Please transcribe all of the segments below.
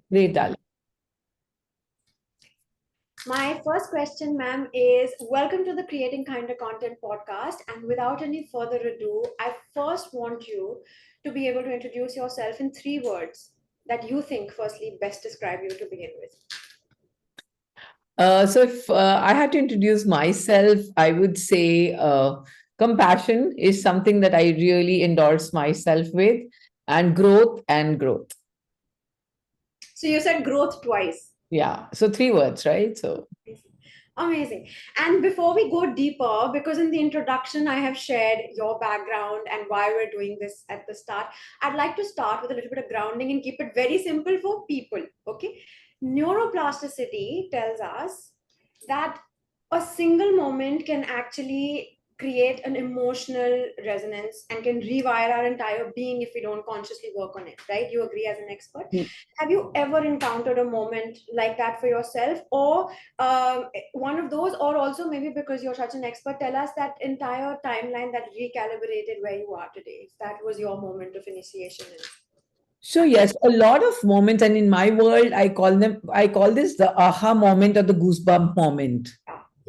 Great, darling. My first question, ma'am, is welcome to the Creating Kinder Content podcast. And without any further ado, I first want you to be able to introduce yourself in 3 words that you think, firstly, best describe you to begin with. So if I had to introduce myself, I would say compassion is something that I really endorse myself with, and growth and growth. So you said growth twice. Yeah. So 3 words, right? So Amazing. And before we go deeper, because in the introduction I have shared your background and why we're doing this at the start, I'd like to start with a little bit of grounding and keep it very simple for people. Okay. Neuroplasticity tells us that a single moment can actually create an emotional resonance and can rewire our entire being if we don't consciously work on it, right? You agree as an expert? Have you ever encountered a moment like that for yourself, or one of those, or also maybe because you're such an expert, tell us that entire timeline that recalibrated where you are today, if that was your moment of initiation in So actually. yes, a lot of moments, and in my world, I call this the aha moment or the goosebump moment.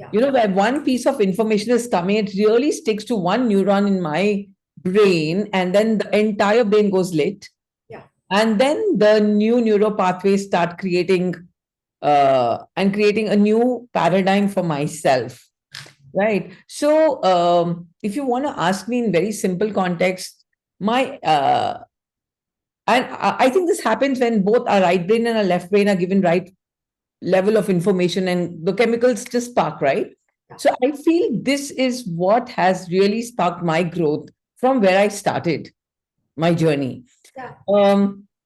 Yeah, yeah, Where one piece of information is coming, it really sticks to one neuron in my brain, and then the entire brain goes lit. yeah. And then the new neural pathways start creating and creating a new paradigm for myself. Right. So if you want to ask me in very simple context, my and I think this happens when both our right brain and our left brain are given right level of information and the chemicals just spark, right? Yeah, So I feel this is what has really sparked my growth from where I started my journey. yeah,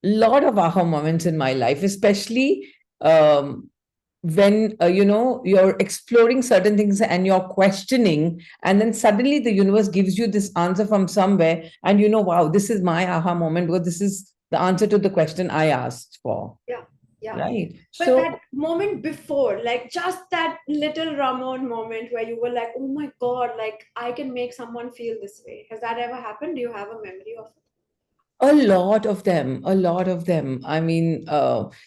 Lot of aha moments in my life, especially when you're exploring certain things and you're questioning, and then suddenly the universe gives you this answer from somewhere, and wow, this is my aha moment, because this is the answer to the question I asked for, yeah, yeah. right? But So that moment before, like just that little Ramon moment where you were like, oh my God, like I can make someone feel this way. Has that ever happened? Do you have a memory of it? a lot of them, a lot of them. I mean,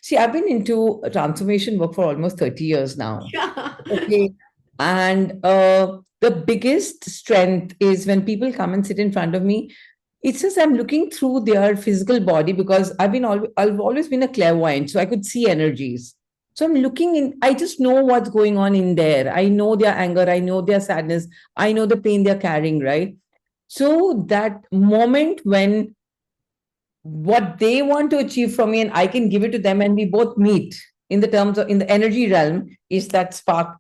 see, I've been into transformation work for almost 30 years now. Yeah. Okay. And the biggest strength is when people come and sit in front of me, it's just I'm looking through their physical body, because I've always been a clairvoyant, so I could see energies. So I'm looking in, I just know what's going on in there. I know their anger, I know their sadness, I know the pain they're carrying, right? So that moment when what they want to achieve from me and I can give it to them, and we both meet in the terms of in the energy realm, is that spark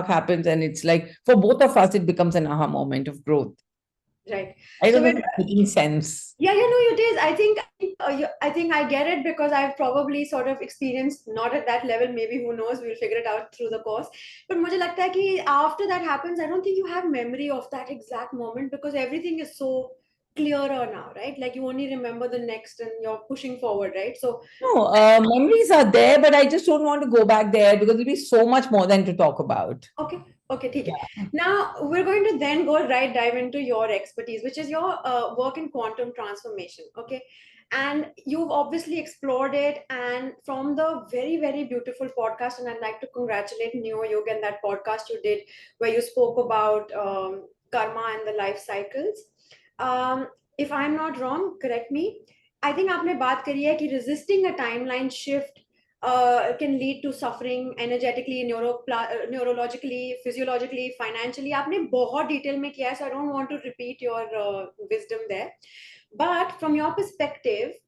happens, and it's like for both of us it becomes an aha moment of growth. Right. I So don't know when if it's making sense. yeah, it is. I think I get it because I've probably sort of experienced not at that level. Maybe who knows? We'll figure it out through the course. But मुझे लगता है कि after that happens, I don't think you have memory of that exact moment because everything is so clearer now, right? Like you only remember the next and you're pushing forward, right? So No, memories are there, but I just don't want to go back there because it'll be so much more than to talk about. okay, okay, ठीक है. Yeah. Now we're going to then go right dive into your expertise, which is your work in quantum transformation. Okay, and you've obviously explored it, and from the very very beautiful podcast, and I'd like to congratulate Neo Yoga and that podcast you did where you spoke about karma and the life cycles. Um, if I'm not wrong, correct me. I think आपने बात करी है कि resisting a timeline shift can lead to suffering energetically, neurologically, physiologically, financially. आपने बहुत detail में किया है, so I don't want to repeat your wisdom there. But from your perspective,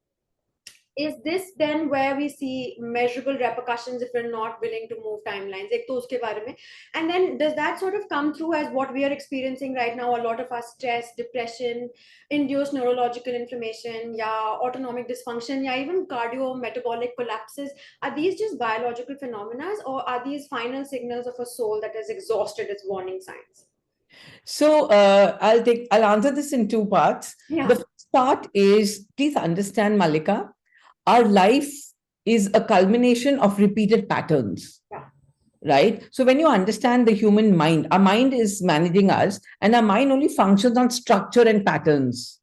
is this then where we see measurable repercussions if we're not willing to move timelines? एक तो उसके बारे में. And then does that sort of come through as what we are experiencing right now? A lot of our stress, depression, induced neurological inflammation, yeah, autonomic dysfunction, yeah, even cardio metabolic collapses. Are these just biological phenomena, or are these final signals of a soul that has exhausted its warning signs? So I'll answer this in two parts. The Yeah, first part is, please understand, Malika, our life is a culmination of repeated patterns, yeah, right? So when you understand the human mind, our mind is managing us, and our mind only functions on structure and patterns,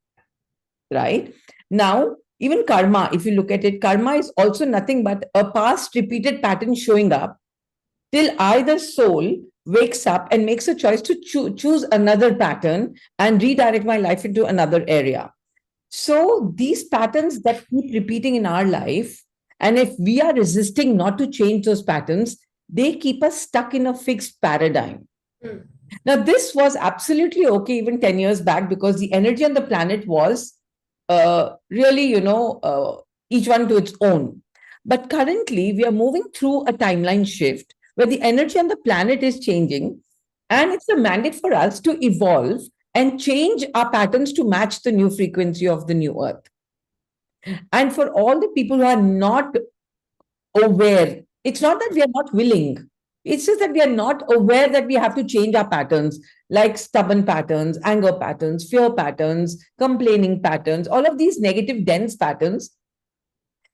right? Now, Even karma, if you look at it, karma is also nothing but a past repeated pattern showing up till either soul wakes up and makes a choice to choose another pattern and redirect my life into another area. So these patterns that keep repeating in our life, and if we are resisting not to change those patterns, they keep us stuck in a fixed paradigm. Mm. Now, this was absolutely okay even 10 years back because the energy on the planet was really, each one to its own. But currently, we are moving through a timeline shift where the energy on the planet is changing, and it's a mandate for us to evolve and change our patterns to match the new frequency of the new earth. And for all the people who are not aware, it's not that we are not willing, it's just that we are not aware that we have to change our patterns, like stubborn patterns, anger patterns, fear patterns, complaining patterns, all of these negative, dense patterns.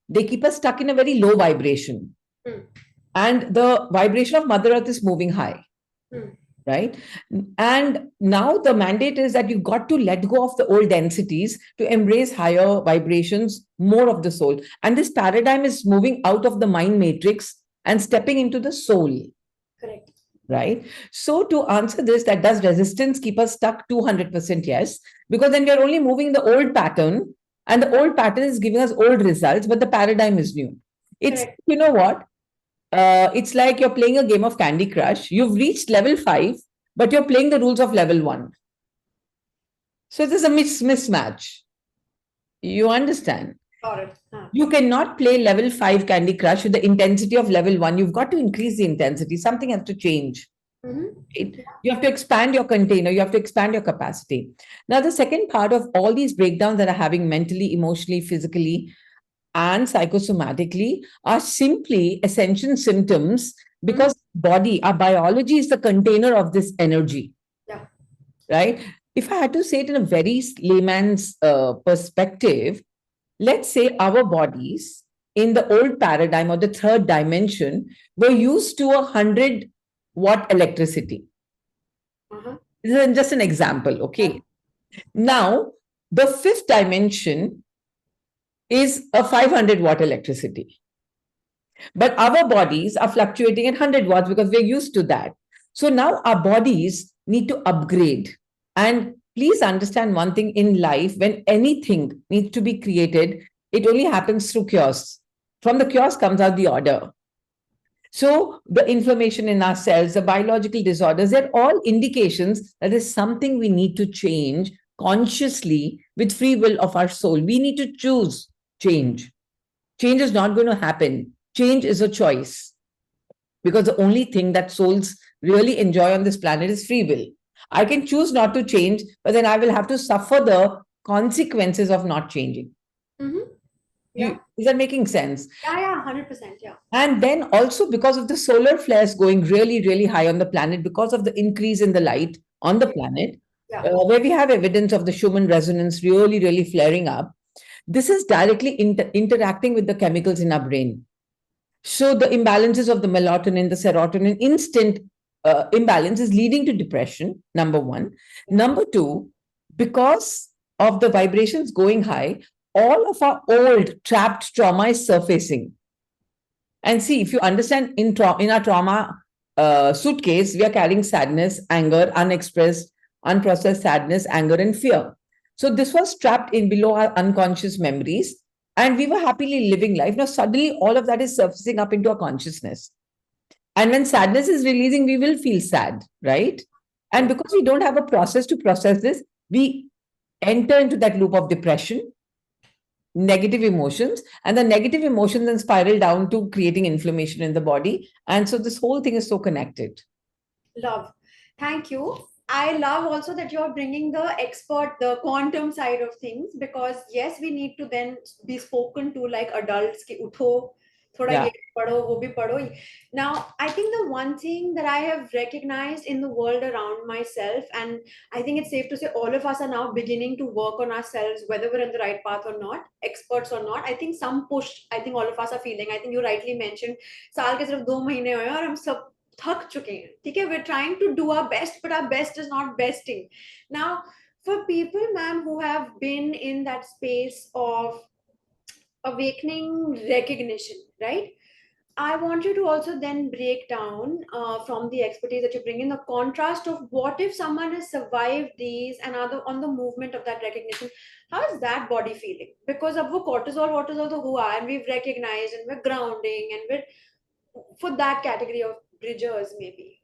They keep us stuck in a very low vibration. Mm. And the vibration of Mother Earth is moving high. Mm. Right. And now the mandate is that you've got to let go of the old densities to embrace higher vibrations, more of the soul. And this paradigm is moving out of the mind matrix and stepping into the soul. Correct. Right. So to answer this, that does resistance keep us stuck? 200% yes, because then we are only moving the old pattern, and the old pattern is giving us old results, but the paradigm is new. It's, Correct. you know what? It's like you're playing a game of Candy Crush. You've reached level 5, but you're playing the rules of level 1. So there's a mismatch. You understand? Got it. Huh. You cannot play level 5 Candy Crush with the intensity of level 1. You've got to increase the intensity. Something has to change. Mm-hmm. Right? You have to expand your container. You have to expand your capacity. Now, the second part of all these breakdowns that are having mentally, emotionally, physically, and psychosomatically are simply ascension symptoms because body, our biology is the container of this energy. Yeah. Right. If I had to say it in a very layman's perspective, let's say our bodies in the old paradigm or the third dimension were used to 100-watt electricity. Uh-huh. This is just an example. Okay. Now, the fifth dimension is a 500-watt electricity. But our bodies are fluctuating at 100 watts because we're used to that. So now our bodies need to upgrade. And please understand one thing in life: when anything needs to be created, it only happens through chaos. From the chaos comes out the order. So the inflammation in our cells, the biological disorders, they're all indications that there's something we need to change consciously with free will of our soul. We need to choose change. Change is not going to happen. Change is a choice, because the only thing that souls really enjoy on this planet is free will. I can choose not to change, but then I will have to suffer the consequences of not changing. Mm-hmm. Yeah. Is that making sense? Yeah. 100%. Yeah. And then also because of the solar flares going really, really high on the planet, because of the increase in the light on the planet, Yeah. where we have evidence of the Schumann resonance really, really flaring up, this is directly interacting with the chemicals in our brain. So the imbalances of the melatonin, the serotonin, instant imbalance is leading to depression, number one. Number two, because of the vibrations going high, all of our old trapped trauma is surfacing. And see, if you understand, in our trauma suitcase, we are carrying sadness, anger, unexpressed, unprocessed sadness, anger, and fear. So this was trapped in below our unconscious memories, and we were happily living life. Now suddenly, all of that is surfacing up into our consciousness. And when sadness is releasing, we will feel sad, right? And because we don't have a process to process this, we enter into that loop of depression, negative emotions, and the negative emotions then spiral down to creating inflammation in the body. And so this whole thing is so connected. Love. Thank you. I love also that you're bringing the expert, the quantum side of things, because yes, we need to then be spoken to like adults ki utho, thoda Yeah. ye padho, wo bhi padho. Now, I think the one thing that I have recognized in the world around myself, and I think it's safe to say all of us are now beginning to work on ourselves, whether we're in the right path or not, experts or not. I think some push, I think all of us are feeling. I think you rightly mentioned, साल के सिर्फ 2 महीने हुए हैं और हम सब थक चुके हैं ठीक है we're trying to do our best but our best is not besting now for people ma'am who have been in that space of awakening recognition, right? I want you to also then break down from the expertise that you bring in the contrast of what if someone has survived these and are on the movement of that recognition. How is that body feeling? Because of cortisol the hua, and we've recognized and we're grounding and we're for that category of bridgers maybe.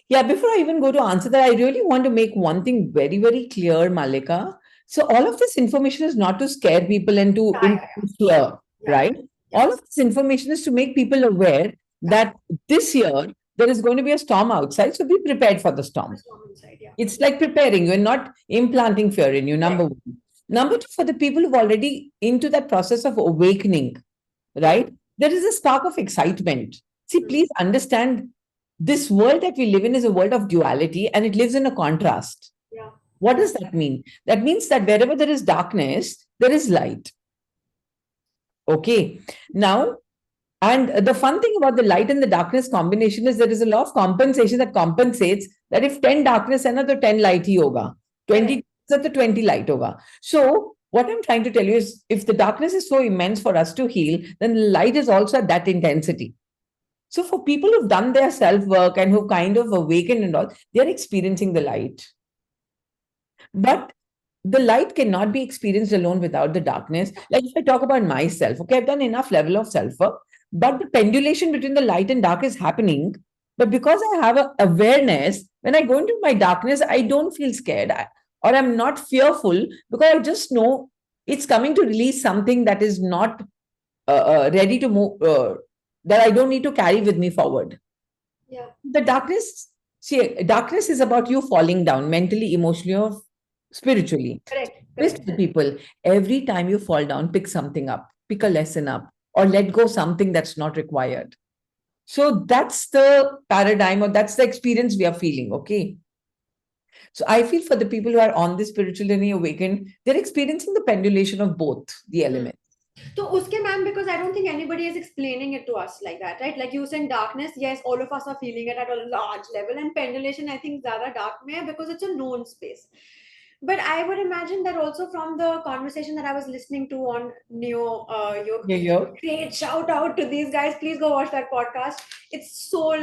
Yeah, before I even go to answer that, I really want to make one thing very, very clear, Malika. So, all of this information is not to scare people and to Yeah, yeah, infuse fear, yeah, right? yeah, All of this information is to make people aware yeah. that this year there is going to be a storm outside. So, be prepared for the The storm. storm inside, yeah. It's like preparing. You're not implanting fear in you, number Correct. one. Number two, for the people who've already into that process of awakening, Yeah. right? There is a spark of excitement. See, Mm. please understand this world that we live in is a world of duality and it lives in a contrast. Yeah. What Yeah. does that mean? That means that wherever there is darkness, there is light. Okay. Now, and the fun thing about the light and the darkness combination is there is a law of compensation that compensates that if 10 darkness है ना तो 10 light ही होगा. Correct. 20 so the 20 light होगा. So what I'm trying to tell you is if the darkness is so immense for us to heal, then the light is also at that intensity. So for people who've done their self-work and who've kind of awakened and all, they're experiencing the light. But the light cannot be experienced alone without the darkness. Like if I talk about myself, okay, I've done enough level of self-work, but the pendulation between the light and dark is happening. But because I have a awareness, when I go into my darkness, I don't feel scared or I'm not fearful because I just know it's coming to release something that is not ready to move, that I don't need to carry with me forward. Yeah. The darkness, see, darkness is about you falling down mentally, emotionally, or spiritually. Correct. Listen Correct. to people, every time you fall down, pick something up, pick a lesson up, or let go something that's not required. So that's the paradigm or that's the experience we are feeling. Okay. So I feel for the people who are on this spiritual journey awakened, they're experiencing the pendulation of both the Hmm. elements. So, uske ma'am, because I don't think anybody is explaining it to us like that, right? Like you said, darkness, yes, all of us are feeling it at a large level, and pendulation, I think, zyada dark mein hai because it's a known space. But I would imagine that also from the conversation that I was listening to on Neo Yug, Yeah, yeah. great shout out to these guys. Please go watch that podcast. It's soul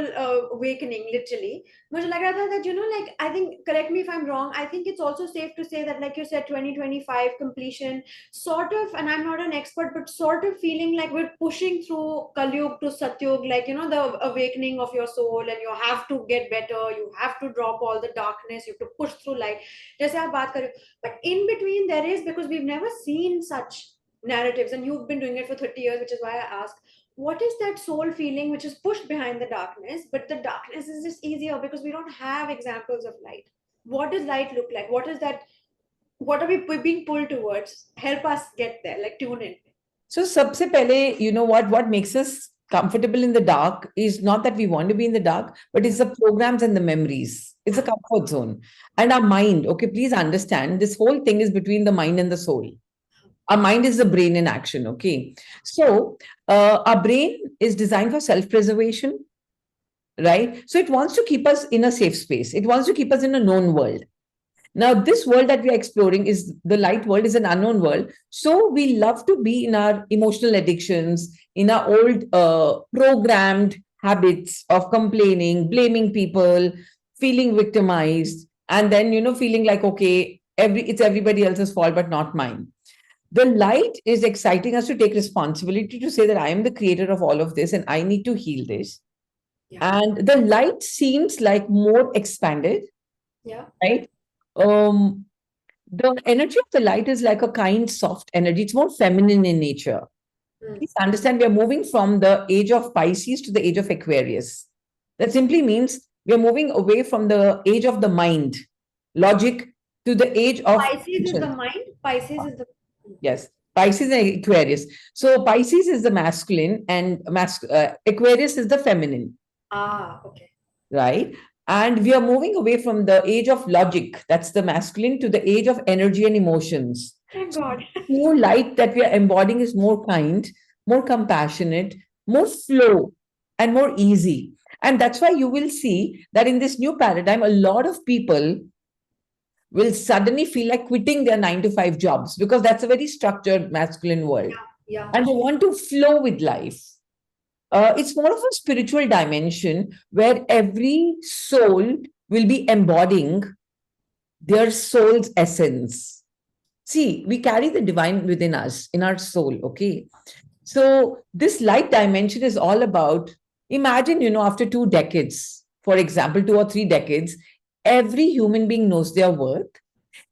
awakening, literally. मुझे लग रहा था that, like, I think, correct me if I'm wrong, I think it's also safe to say that, like you said, 2025 completion, sort of, and I'm not an expert, but sort of feeling like we're pushing through Kalyug to Satyug, like, the awakening of your soul, and you have to get better, you have to drop all the darkness, you have to push through light. जैसे आप बात कर रहे हो, but in between there is, because we've never seen such narratives, and you've been doing it for 30 years, which is why I ask, what is that soul feeling which is pushed behind the darkness, but the darkness is just easier because we don't have examples of light? What does light look like? What is that? What are we being pulled towards? Help us get there, like tune in. So, sabse pehle, you know what makes us comfortable in the dark is not that we want to be in the dark, but it's the programs and the memories. It's a comfort zone. And our mind, okay, please understand this whole thing is between the mind and the soul. Our mind is the brain in action, okay? So, our brain is designed for self preservation, right? So, it wants to keep us in a safe space, it wants to keep us in a known world. Now, this world that we are exploring is the light world, is an unknown world. So we love to be in our emotional addictions, in our old programmed habits of complaining, blaming people, feeling victimized, and then feeling like okay, it's everybody else's fault but not mine. The light is exciting us to take responsibility to say that I am the creator of all of this and I need to heal this. Yeah. And the light seems like more expanded, Yeah. right? Um, the energy of the light is like a kind, soft energy. It's more feminine in nature. Mm. Please understand, we are moving from the age of Pisces to the age of Aquarius. That simply means we are moving away from the age of the mind, logic, to the age of Pisces is the emotion. mind. Pisces is the. Yes, Pisces and Aquarius. So Pisces is the masculine, and Aquarius is the feminine, Ah, okay. right? And we are moving away from the age of logic, that's the masculine, to the age of energy and emotions. Thank So God. new light that we are embodying is more kind, more compassionate, more flow, and more easy. And that's why you will see that in this new paradigm, a lot of people will suddenly feel like quitting their 9 to 5 jobs because that's a very structured masculine world. Yeah. and they want to flow with life. It's more of a spiritual dimension where every soul will be embodying their soul's essence. See, we carry the divine within us, in our soul, okay? So, this light dimension is all about, imagine, after 2 decades, for example, 2 or 3 decades, every human being knows their worth.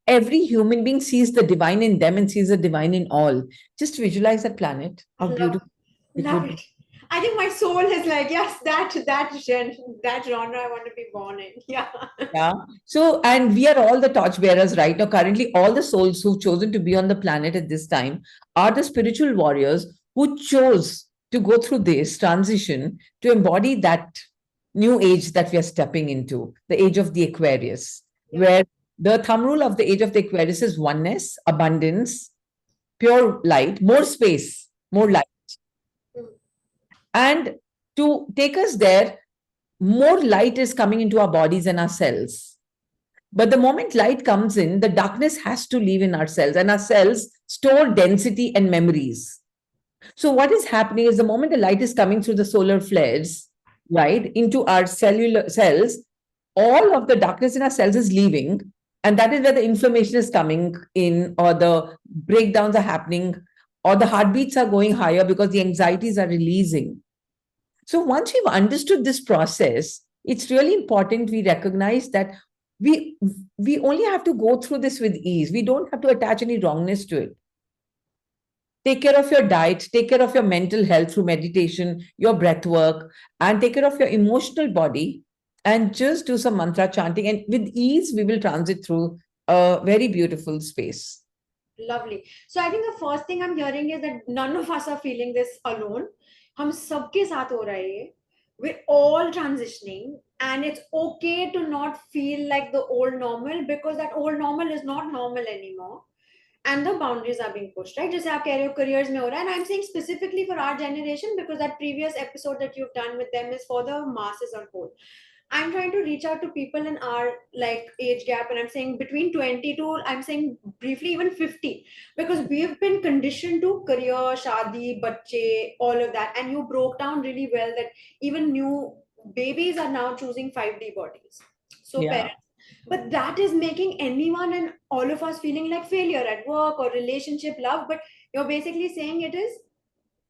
Every human being sees the divine in them and sees the divine in all. Just visualize that planet, how Love, beautiful it love would be. it. I think my soul is like, yes, that genre I want to be born in. Yeah. Yeah. So, and we are all the torchbearers right now. Currently, all the souls who've chosen to be on the planet at this time are the spiritual warriors who chose to go through this transition to embody that new age that we are stepping into, the age of the Aquarius, Yeah. where the thumb rule of the age of the Aquarius is oneness, abundance, pure light, more space, more light. Mm. And to take us there, more light is coming into our bodies and our cells. But the moment light comes in, the darkness has to leave in our cells, and our cells store density and memories. So, what is happening is the moment the light is coming through the solar flares, right, into our cellular cells, all of the darkness in our cells is leaving. And that is where the inflammation is coming in, or the breakdowns are happening, or the heartbeats are going higher because the anxieties are releasing. So once we've understood this process, it's really important we recognize that we we only have to go through this with ease. We don't have to attach any wrongness to it. Take care of your diet, take care of your mental health through meditation, your breath work, and take care of your emotional body, and just do some mantra chanting. And with ease, we will transit through a very beautiful space. Lovely. So I think the first thing I'm hearing is that none of us are feeling this alone. हम सबके साथ हो रहा है ये. We're all transitioning, and it's okay to not feel like the old normal, because that old normal is not normal anymore. And the boundaries are being pushed, right? जैसे आप कह रहे हो careers में हो रहा है, and I'm saying specifically for our generation, because that previous episode that you've done with them is for the masses on whole. I'm trying to reach out to people in our like age gap, and I'm saying between 20 to, I'm saying briefly, even 50, because we've been conditioned to career, shadi, bacche, all of that. And you broke down really well that even new babies are now choosing 5D bodies. So Yeah. parents, but that is making anyone and all of us feeling like failure at work or relationship, love. But you're basically saying it is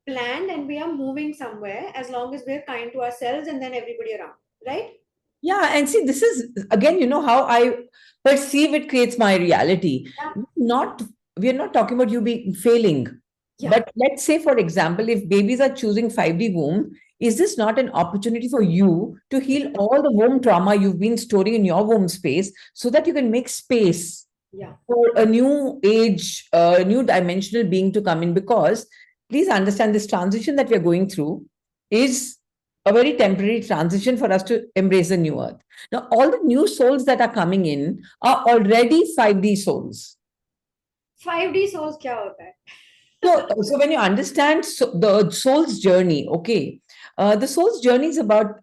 planned and we are moving somewhere as long as we're kind to ourselves and then everybody around, right? Yeah, and see, this is again, how I perceive it creates my reality. Yeah. Not we're not talking about you being failing, Yeah. but let's say, for example, if babies are choosing 5D womb, is this not an opportunity for you to heal all the womb trauma you've been storing in your womb space so that you can make space Yeah. for a new age, a new dimensional being to come in? Because please understand this transition that we're going through is a very temporary transition for us to embrace the new earth. Now, all the new souls that are coming in are already 5D souls. 5D souls क्या होता है? So when you understand the soul's journey, okay, the soul's journey is about,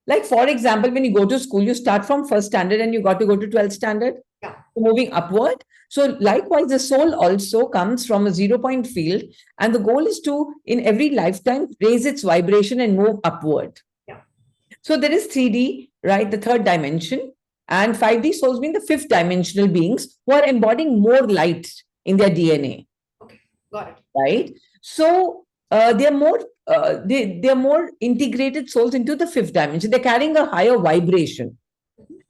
like, for example, when you go to school, you start from first standard and you got to go to 12th standard, Yeah. moving upward. So likewise, the soul also comes from a 0 point field, and the goal is to, in every lifetime, raise its vibration and move upward. Yeah. So there is 3D, right, the third dimension, and 5D souls being the fifth dimensional beings who are embodying more light in their DNA. Okay, got it. Right? So they're more integrated souls into the fifth dimension. They're carrying a higher vibration.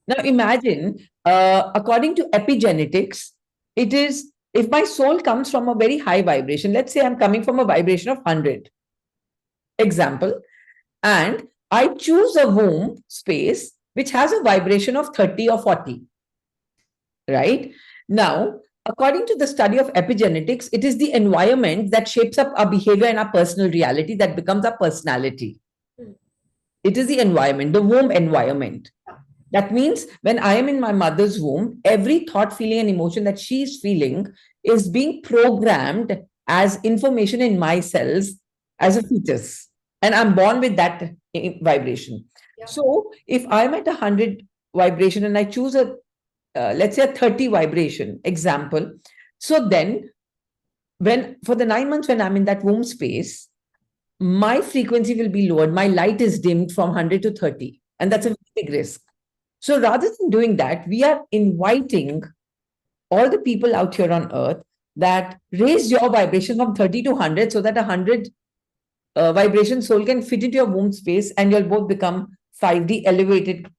Now imagine, according to epigenetics, it is, if my soul comes from a very high vibration, let's say I'm coming from a vibration of 100, example, and I choose a womb space which has a vibration of 30 or 40, right? Now, according to the study of epigenetics, it is the environment that shapes up our behavior and our personal reality that becomes our personality. Hmm. It is the environment, the womb environment. Yeah. That means when I am in my mother's womb, every thought, feeling, and emotion that she's feeling is being programmed as information in my cells as a fetus. And I'm born with that vibration. Yeah. So if I'm at 100 vibration and I choose a let's say a 30 vibration example, so then for the 9 months when I'm in that womb space, my frequency will be lowered. My light is dimmed from 100 to 30. And that's a big risk. So rather than doing that, we are inviting all the people out here on earth that raise your vibration from 30 to 100 so that a 100 vibration soul can fit into your womb space and you'll both become 5D elevated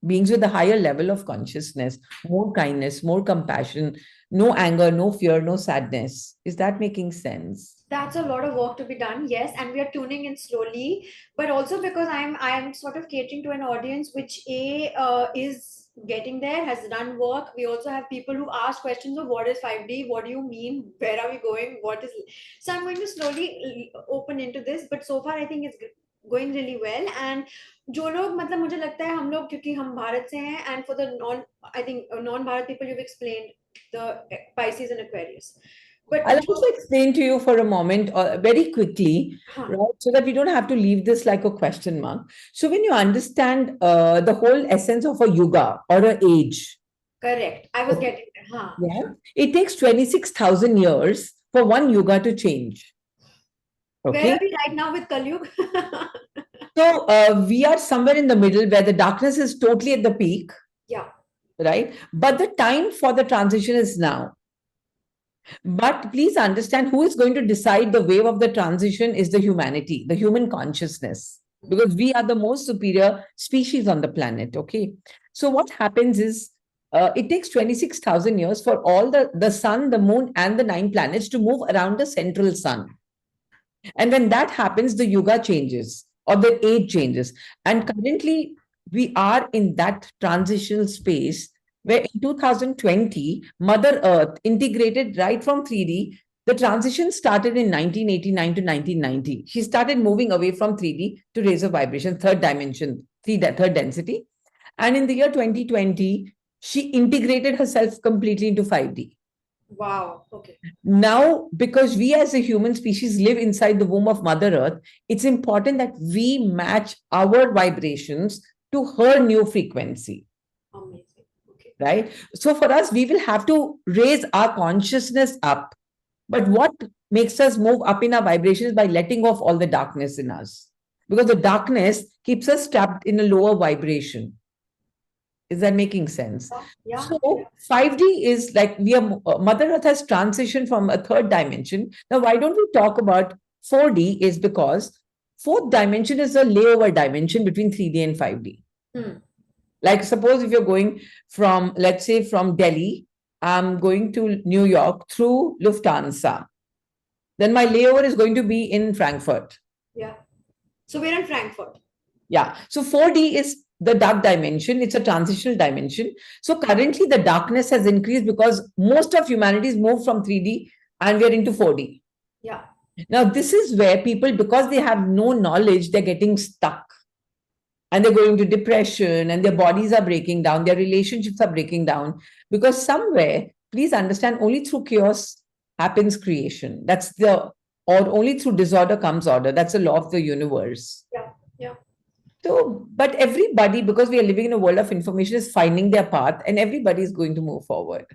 beings with a higher level of consciousness, more kindness, more compassion, no anger, no fear, no sadness. Is that making sense? That's a lot of work to be done, yes, and we are tuning in slowly, but also because I'm sort of catering to an audience which is getting there, has done work. We also have people who ask questions of what is 5D, what do you mean, where are we going, what is. So I'm going to slowly open into this, but so far I think it's going really well. And जो लोग मतलब मुझे लगता है हम लोग क्योंकि हम भारत से हैं, and for the non, I think non Bharat people, you've explained the Pisces and Aquarius. But I'll also explain to you for a moment, very quickly, huh, right, so that we don't have to leave this like a question mark. So when you understand the whole essence of a yuga or a age, correct. I was getting there. Huh. yeah, it takes 26,000 years for one yuga to change. Where Okay. are we right now with Kalyug? So we are somewhere in the middle where the darkness is totally at the peak, Yeah. right? But the time for the transition is now. But please understand, who is going to decide the wave of the transition is the humanity, the human consciousness, because we are the most superior species on the planet. Okay. So what happens is it takes 26,000 years for all the sun, the moon, and the 9 planets to move around the central sun. And when that happens, the yuga changes or the age changes. And currently, we are in that transitional space where in 2020, Mother Earth integrated right from 3D. The transition started in 1989 to 1990. She started moving away from 3D to raise a vibration, third dimension, third density. And in the year 2020, she integrated herself completely into 5D. Wow. Okay. Now, because we as a human species live inside the womb of Mother Earth, it's important that we match our vibrations to her new frequency. Amazing. Okay. Right? So for us, we will have to raise our consciousness up. But what makes us move up in our vibrations by letting off all the darkness in us? Because the darkness keeps us trapped in a lower vibration. Is that making sense? Yeah. So 5D is like Mother Earth has transitioned from a third dimension. Now, why don't we talk about 4D? Is because fourth dimension is a layover dimension between 3D and 5D. Like suppose if you're going from, let's say from Delhi, I'm going to New York through Lufthansa. Then my layover is going to be in Frankfurt. Yeah. So we're in Frankfurt. Yeah. So 4D is the dark dimension. It's a transitional dimension. So currently the darkness has increased because most of humanity is moved from 3D and we're into 4D. Yeah. Now this is where people, because they have no knowledge, they're getting stuck. And they're going to depression and their bodies are breaking down, their relationships are breaking down. Because somewhere, please understand, only through chaos happens creation. Or only through disorder comes order. That's the law of the universe. Yeah. Yeah. So, but everybody, because we are living in a world of information, is finding their path and everybody is going to move forward.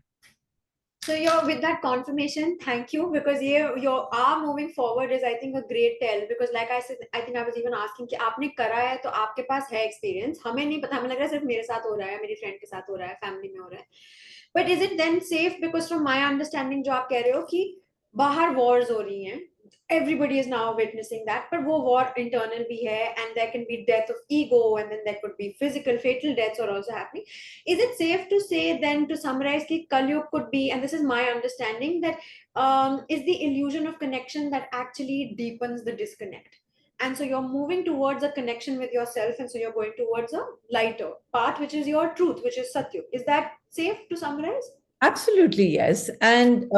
So you're with that confirmation, thank you, because your are moving forward is I think a great tell, because like I said, I think I was even asking कि आपने करा है तो आपके पास है experience, हमें नहीं पता, हमें लग रहा है सिर्फ मेरे साथ हो रहा है, मेरी friend के साथ हो रहा है, family में हो रहा है. But is it then safe, because from my understanding जो आप कह रहे हो कि बाहर wars हो रही हैं, everybody is now witnessing that, but वो war internal भी है, and there can be death of ego, and then there could be physical fatal deaths are also happening. Is it safe to say then, to summarize, कि Kalyug could be, and this is my understanding, that is the illusion of connection that actually deepens the disconnect, and so you're moving towards a connection with yourself, and so you're going towards a lighter path, which is your truth, which is Satyu. Is that safe to summarize? Absolutely, yes. And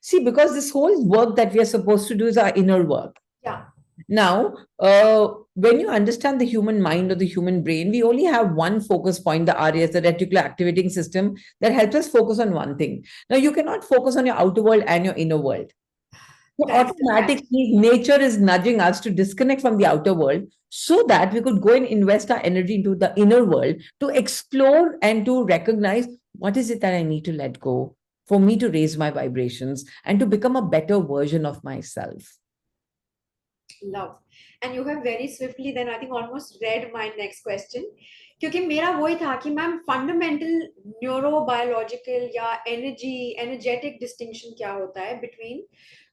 see, because this whole work that we are supposed to do is our inner work. Yeah. Now, when you understand the human mind or the human brain, we only have one focus point, the RAS, the reticular activating system, that helps us focus on one thing. Now, you cannot focus on your outer world and your inner world. So automatically, nature is nudging us to disconnect from the outer world so that we could go and invest our energy into the inner world to explore and to recognize what is it that I need to let go? for me to raise my vibrations and to become a better version of myself. Love. And you have very swiftly then I think almost read my next question. क्योंकि मेरा वही था कि ma'am fundamental neurobiological या energetic distinction क्या होता है between,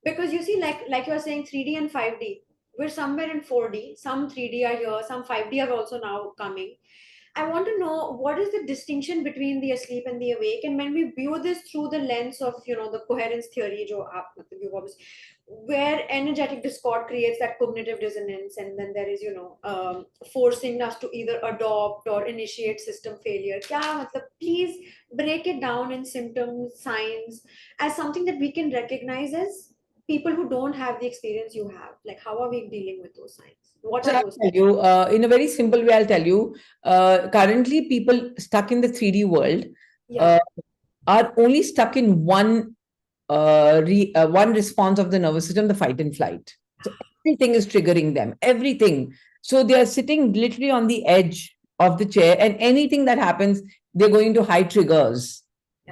because you see like you are saying 3D and 5D, we're somewhere in 4D, some 3D are here, some 5D are also now coming. I want to know what is the distinction between the asleep and the awake, and when we view this through the lens of the coherence theory, जो आप मतलब you obviously, where energetic discord creates that cognitive dissonance, and then there is forcing us to either adopt or initiate system failure. क्या मतलब, please break it down in symptoms, signs, as something that we can recognize as people who don't have the experience you have. Like, how are we dealing with those signs? What So are I'll those tell you, in a very simple way, I'll tell you, currently people stuck in the 3D world yeah are only stuck in one response of the nervous system, the fight and flight. So everything is triggering them, everything. So they are sitting literally on the edge of the chair, and anything that happens, they're going to high triggers.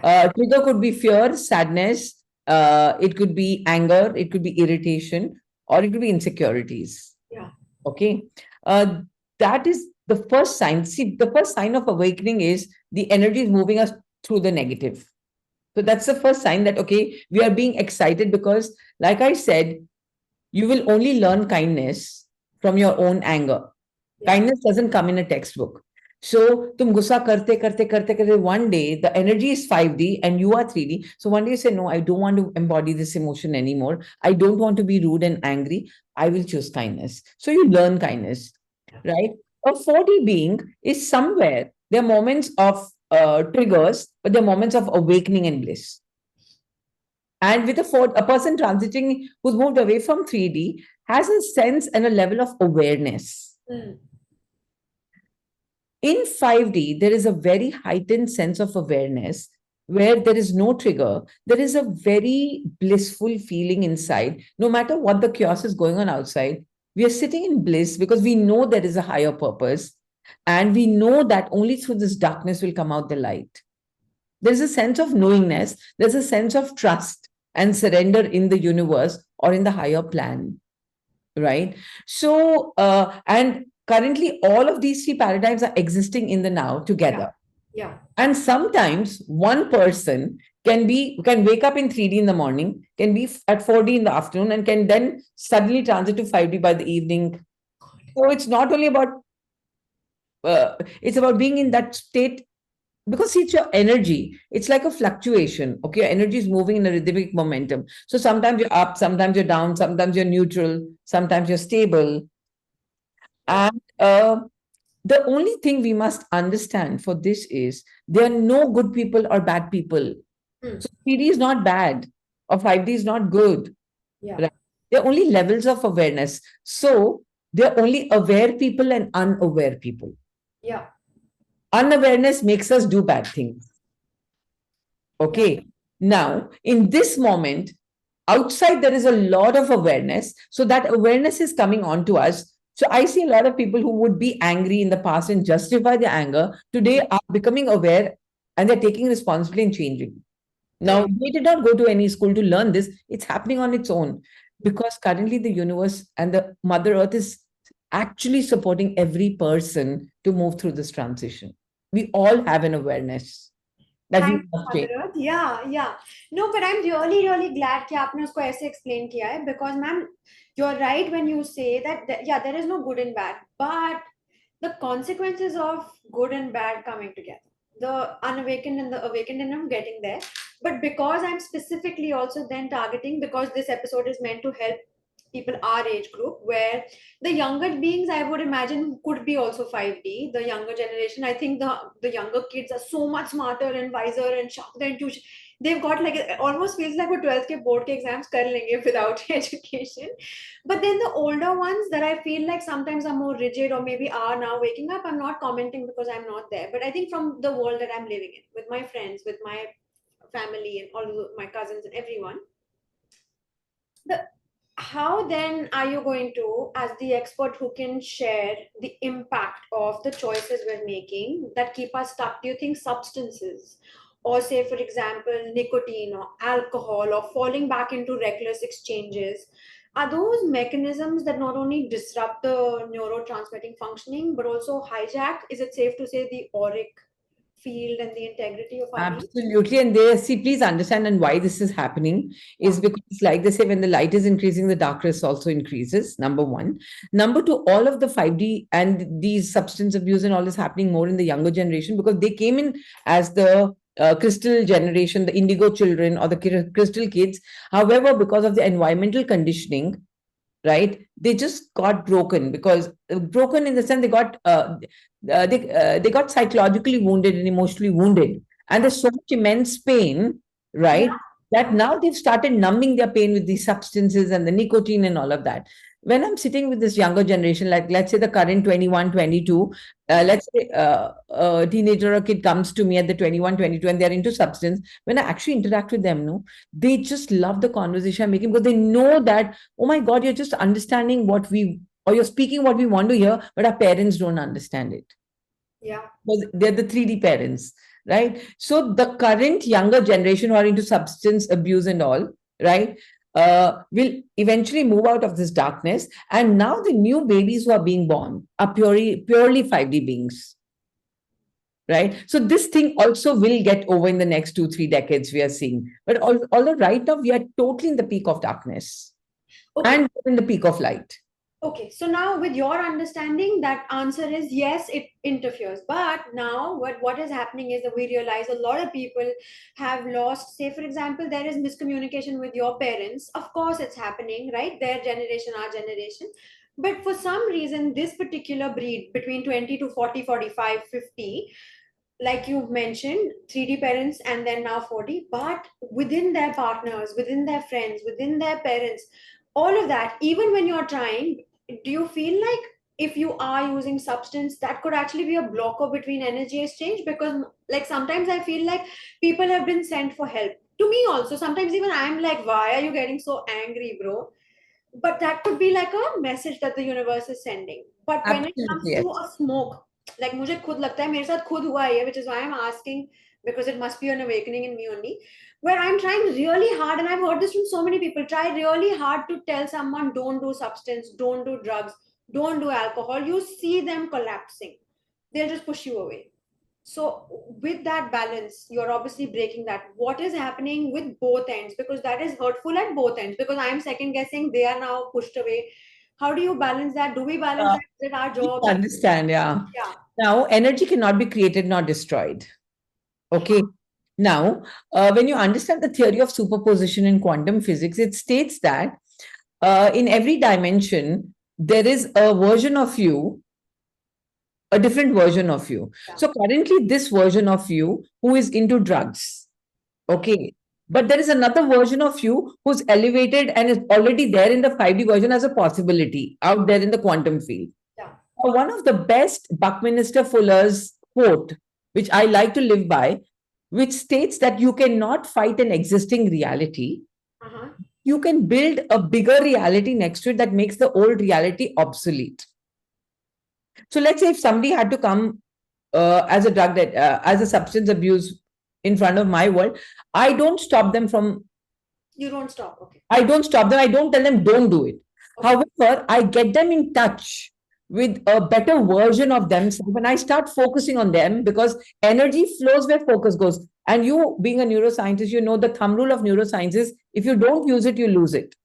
Trigger could be fear, sadness, it could be anger, it could be irritation, or it could be insecurities. yeah Okay. Uh, that is the first sign. See, the first sign of awakening is the energy is moving us through the negative. So that's the first sign that, okay, we are being excited because, like I said, you will only learn kindness from your own anger. yeah Kindness doesn't come in a textbook. So, tum gussa karte, one day the energy is 5D and you are 3D. So, one day you say, no, I don't want to embody this emotion anymore. I don't want to be rude and angry. I will choose kindness. So, you learn kindness, right? A 4D being is somewhere, there are moments of triggers, but there are moments of awakening and bliss. And with a person transiting who's moved away from 3D has a sense and a level of awareness. Mm. In 5D, there is a very heightened sense of awareness where there is no trigger. There is a very blissful feeling inside. No matter what the chaos is going on outside, we are sitting in bliss because we know there is a higher purpose. And we know that only through this darkness will come out the light. There's a sense of knowingness, there's a sense of trust and surrender in the universe or in the higher plan, right? So, and currently, all of these three paradigms are existing in the now together. Yeah. And sometimes one person can wake up in 3D in the morning, can be at 4D in the afternoon, and can then suddenly transit to 5D by the evening. So it's not only about it's about being in that state, because it's your energy. It's like a fluctuation. Okay, your energy is moving in a rhythmic momentum. So sometimes you're up, sometimes you're down, sometimes you're neutral, sometimes you're stable. And the only thing we must understand for this is there are no good people or bad people. So 3D is not bad or 5D is not good. Yeah. Right? There are only levels of awareness. So there are only aware people and unaware people. Yeah. Unawareness makes us do bad things. Okay. Yeah. Now, in this moment, outside there is a lot of awareness. So that awareness is coming on to us. So I see a lot of people who would be angry in the past and justify their anger today are becoming aware and they're taking responsibility and changing. Now, they did not go to any school to learn this. It's happening on its own because currently the universe and the Mother Earth is actually supporting every person to move through this transition. We all have an awareness that we Thank you, must change. Mother Earth. Yeah. No, but I'm really glad कि आपने उसको ऐसे explain किया है, because ma'am, you're right when you say that yeah, there is no good and bad, but the consequences of good and bad coming together, the unawakened and the awakened, and I'm getting there. But because I'm specifically also then targeting, because this episode is meant to help people our age group, where the younger beings I would imagine could be also 5D, the younger generation. I think the younger kids are so much smarter and wiser and sharp their intuition. They've got like, it almost feels like a 12th ke board ke exams kar lenge without education. But then the older ones that I feel like sometimes are more rigid or maybe are now waking up, I'm not commenting because I'm not there, but I think from the world that I'm living in with my friends, with my family and all of my cousins and everyone, the how then are you going to, as the expert who can share the impact of the choices we're making that keep us stuck? Do you think substances or say for example nicotine or alcohol or falling back into reckless exchanges, are those mechanisms that not only disrupt the neurotransmitting functioning but also hijack, is it safe to say, the auric field and the integrity of our being? Absolutely. And they see, please understand, and why this is happening is Yeah. because, like they say, when the light is increasing, the darkness also increases. Number one. Number two, all of the 5D and these substance abuse and all is happening more in the younger generation because they came in as the crystal generation, the indigo children or the crystal kids. However, because of the environmental conditioning, right, they just got broken because broken in the sense they got psychologically wounded and emotionally wounded, and there's so much immense pain, Yeah. right, that now they've started numbing their pain with these substances and the nicotine and all of that. When I'm sitting with this younger generation, like let's say the current 21, 22, let's say a teenager or kid comes to me at the 21, 22, and they're into substance, when I actually interact with them, no, they just love the conversation I'm making because they know that, oh my God, you're just understanding or you're speaking what we want to hear, but our parents don't understand it. Yeah. Because they're the 3D parents, right? So the current younger generation who are into substance abuse and all, right, will eventually move out of this darkness. And now the new babies who are being born are purely 5D beings. Right. So this thing also will get over in the next 2, 3 decades, we are seeing. But although right now we are totally in the peak of darkness Okay. and in the peak of light. Okay, so now with your understanding, that answer is yes, it interferes. But now what is happening is that we realize a lot of people have lost, say, for example, there is miscommunication with your parents. Of course, it's happening, right? Their generation, our generation. But for some reason, this particular breed between 20 to 40, 45, 50, like you mentioned, 3D parents and then now 40, but within their partners, within their friends, within their parents, all of that, even when you're trying, do you feel like if you are using substance, that could actually be a blocker between energy exchange? Because like sometimes I feel like people have been sent for help to me also. Sometimes even I'm like, why are you getting so angry, bro? But that could be like a message that the universe is sending. But when it Absolutely, comes to yes. a smoke, like मुझे खुद लगता है मेरे साथ खुद हुआ है, which is why I'm asking, because it must be an awakening in me only, where I'm trying really hard, and I've heard this from so many people, try really hard to tell someone don't do substance, don't do drugs, don't do alcohol, you see them collapsing, they'll just push you away. So with that balance, you're obviously breaking that. What is happening with both ends? Because that is hurtful at both ends. Because I'm second guessing, they are now pushed away. How do you balance that? Do we balance Uh, that? Is it our you job? understand, yeah. Yeah. Now, energy cannot be created nor destroyed. Okay. Now, when you understand the theory of superposition in quantum physics, it states that in every dimension, there is a version of you, a different version of you. Yeah. So currently, this version of you who is into drugs, okay. But there is another version of you who's elevated and is already there in the 5D version as a possibility out there in the quantum field. Yeah. One of the best Buckminster Fuller's quote, which I like to live by, which states that you cannot fight an existing reality. Uh-huh. You can build a bigger reality next to it that makes the old reality obsolete. So let's say if somebody had to come as a as a substance abuse in front of my world, I don't stop them from. You don't stop. Okay. I don't stop them. I don't tell them don't do it. Okay. However, I get them in touch with a better version of themselves and I start focusing on them because energy flows where focus goes. And you, being a neuroscientist, you know the thumb rule of neuroscience is if you don't use it, you lose it.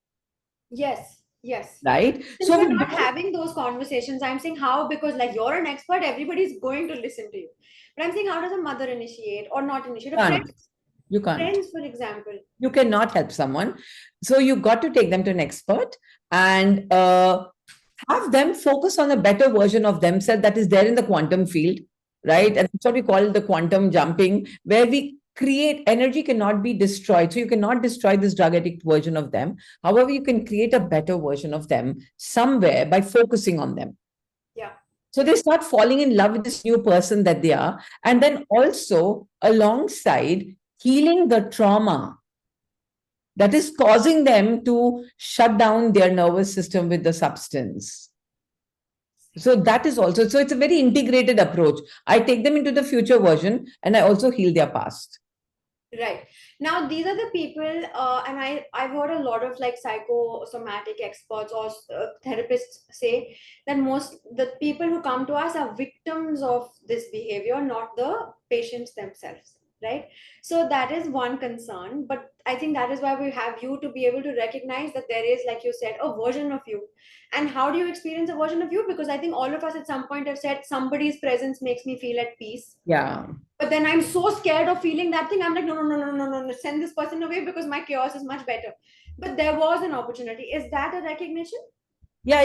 Yes. Yes. Right? Since So we're we not don't. having those conversations, I'm saying how, because like you're an expert, everybody's going to listen to you. But I'm saying, how does a mother initiate or not initiate? A friend, Can't. You can't. friends, for example. You cannot help someone. So you got to take them to an expert and have them focus on a better version of themselves that is there in the quantum field, right? And that's what we call the quantum jumping, where we create energy cannot be destroyed. So you cannot destroy this drug addict version of them. However, you can create a better version of them somewhere by focusing on them. Yeah. So they start falling in love with this new person that they are. And then also alongside healing the trauma that is causing them to shut down their nervous system with the substance. So that is also, so it's a very integrated approach. I take them into the future version and I also heal their past. Right. Now, these are the people, and I've heard a lot of like psychosomatic experts or therapists say that most the people who come to us are victims of this behavior, not the patients themselves. Right. So that is one concern, but I think that is why we have you to be able to recognize that there is, like you said, a version of you. And how do you experience a version of you? Because I think all of us at some point have said somebody's presence makes me feel at peace, Yeah. but then I'm so scared of feeling that thing. I'm like, no, no, no, no, no, no, no, send this person away because my chaos is much better. But there was an opportunity. Is that a recognition? Yeah,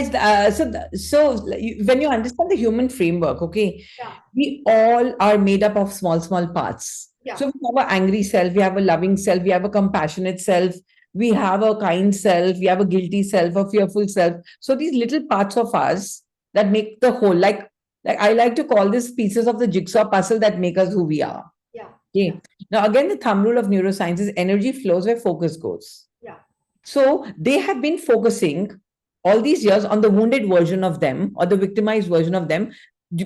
when you understand the human framework, okay, Yeah, we all are made up of small, small parts. yeah, So we have an angry self, we have a loving self, we have a compassionate self, we have a kind self, we have a guilty self, a fearful self. So these little parts of us that make the whole, like I like to call this pieces of the jigsaw puzzle that make us who we are. yeah, yeah, Okay. Now, again, the thumb rule of neuroscience is energy flows where focus goes. yeah, So they have been focusing all these years on the wounded version of them or the victimized version of them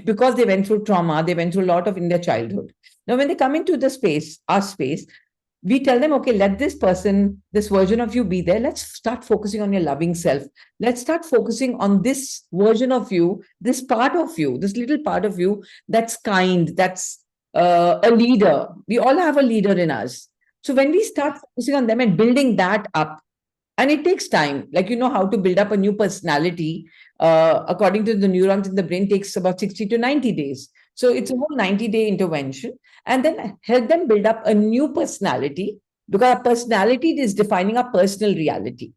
because they went through trauma, they went through a lot of in their childhood. Now, when they come into the space, our space, we tell them, okay, let this person, this version of you be there. Let's start focusing on your loving self. Let's start focusing on this version of you, this part of you, this little part of you that's kind, that's a leader. We all have a leader in us. So when we start focusing on them and building that up, and it takes time, like you know how to build up a new personality, according to the neurons in the brain, takes about 60 to 90 days. So it's a whole 90-day intervention, and then help them build up a new personality, because our personality is defining our personal reality,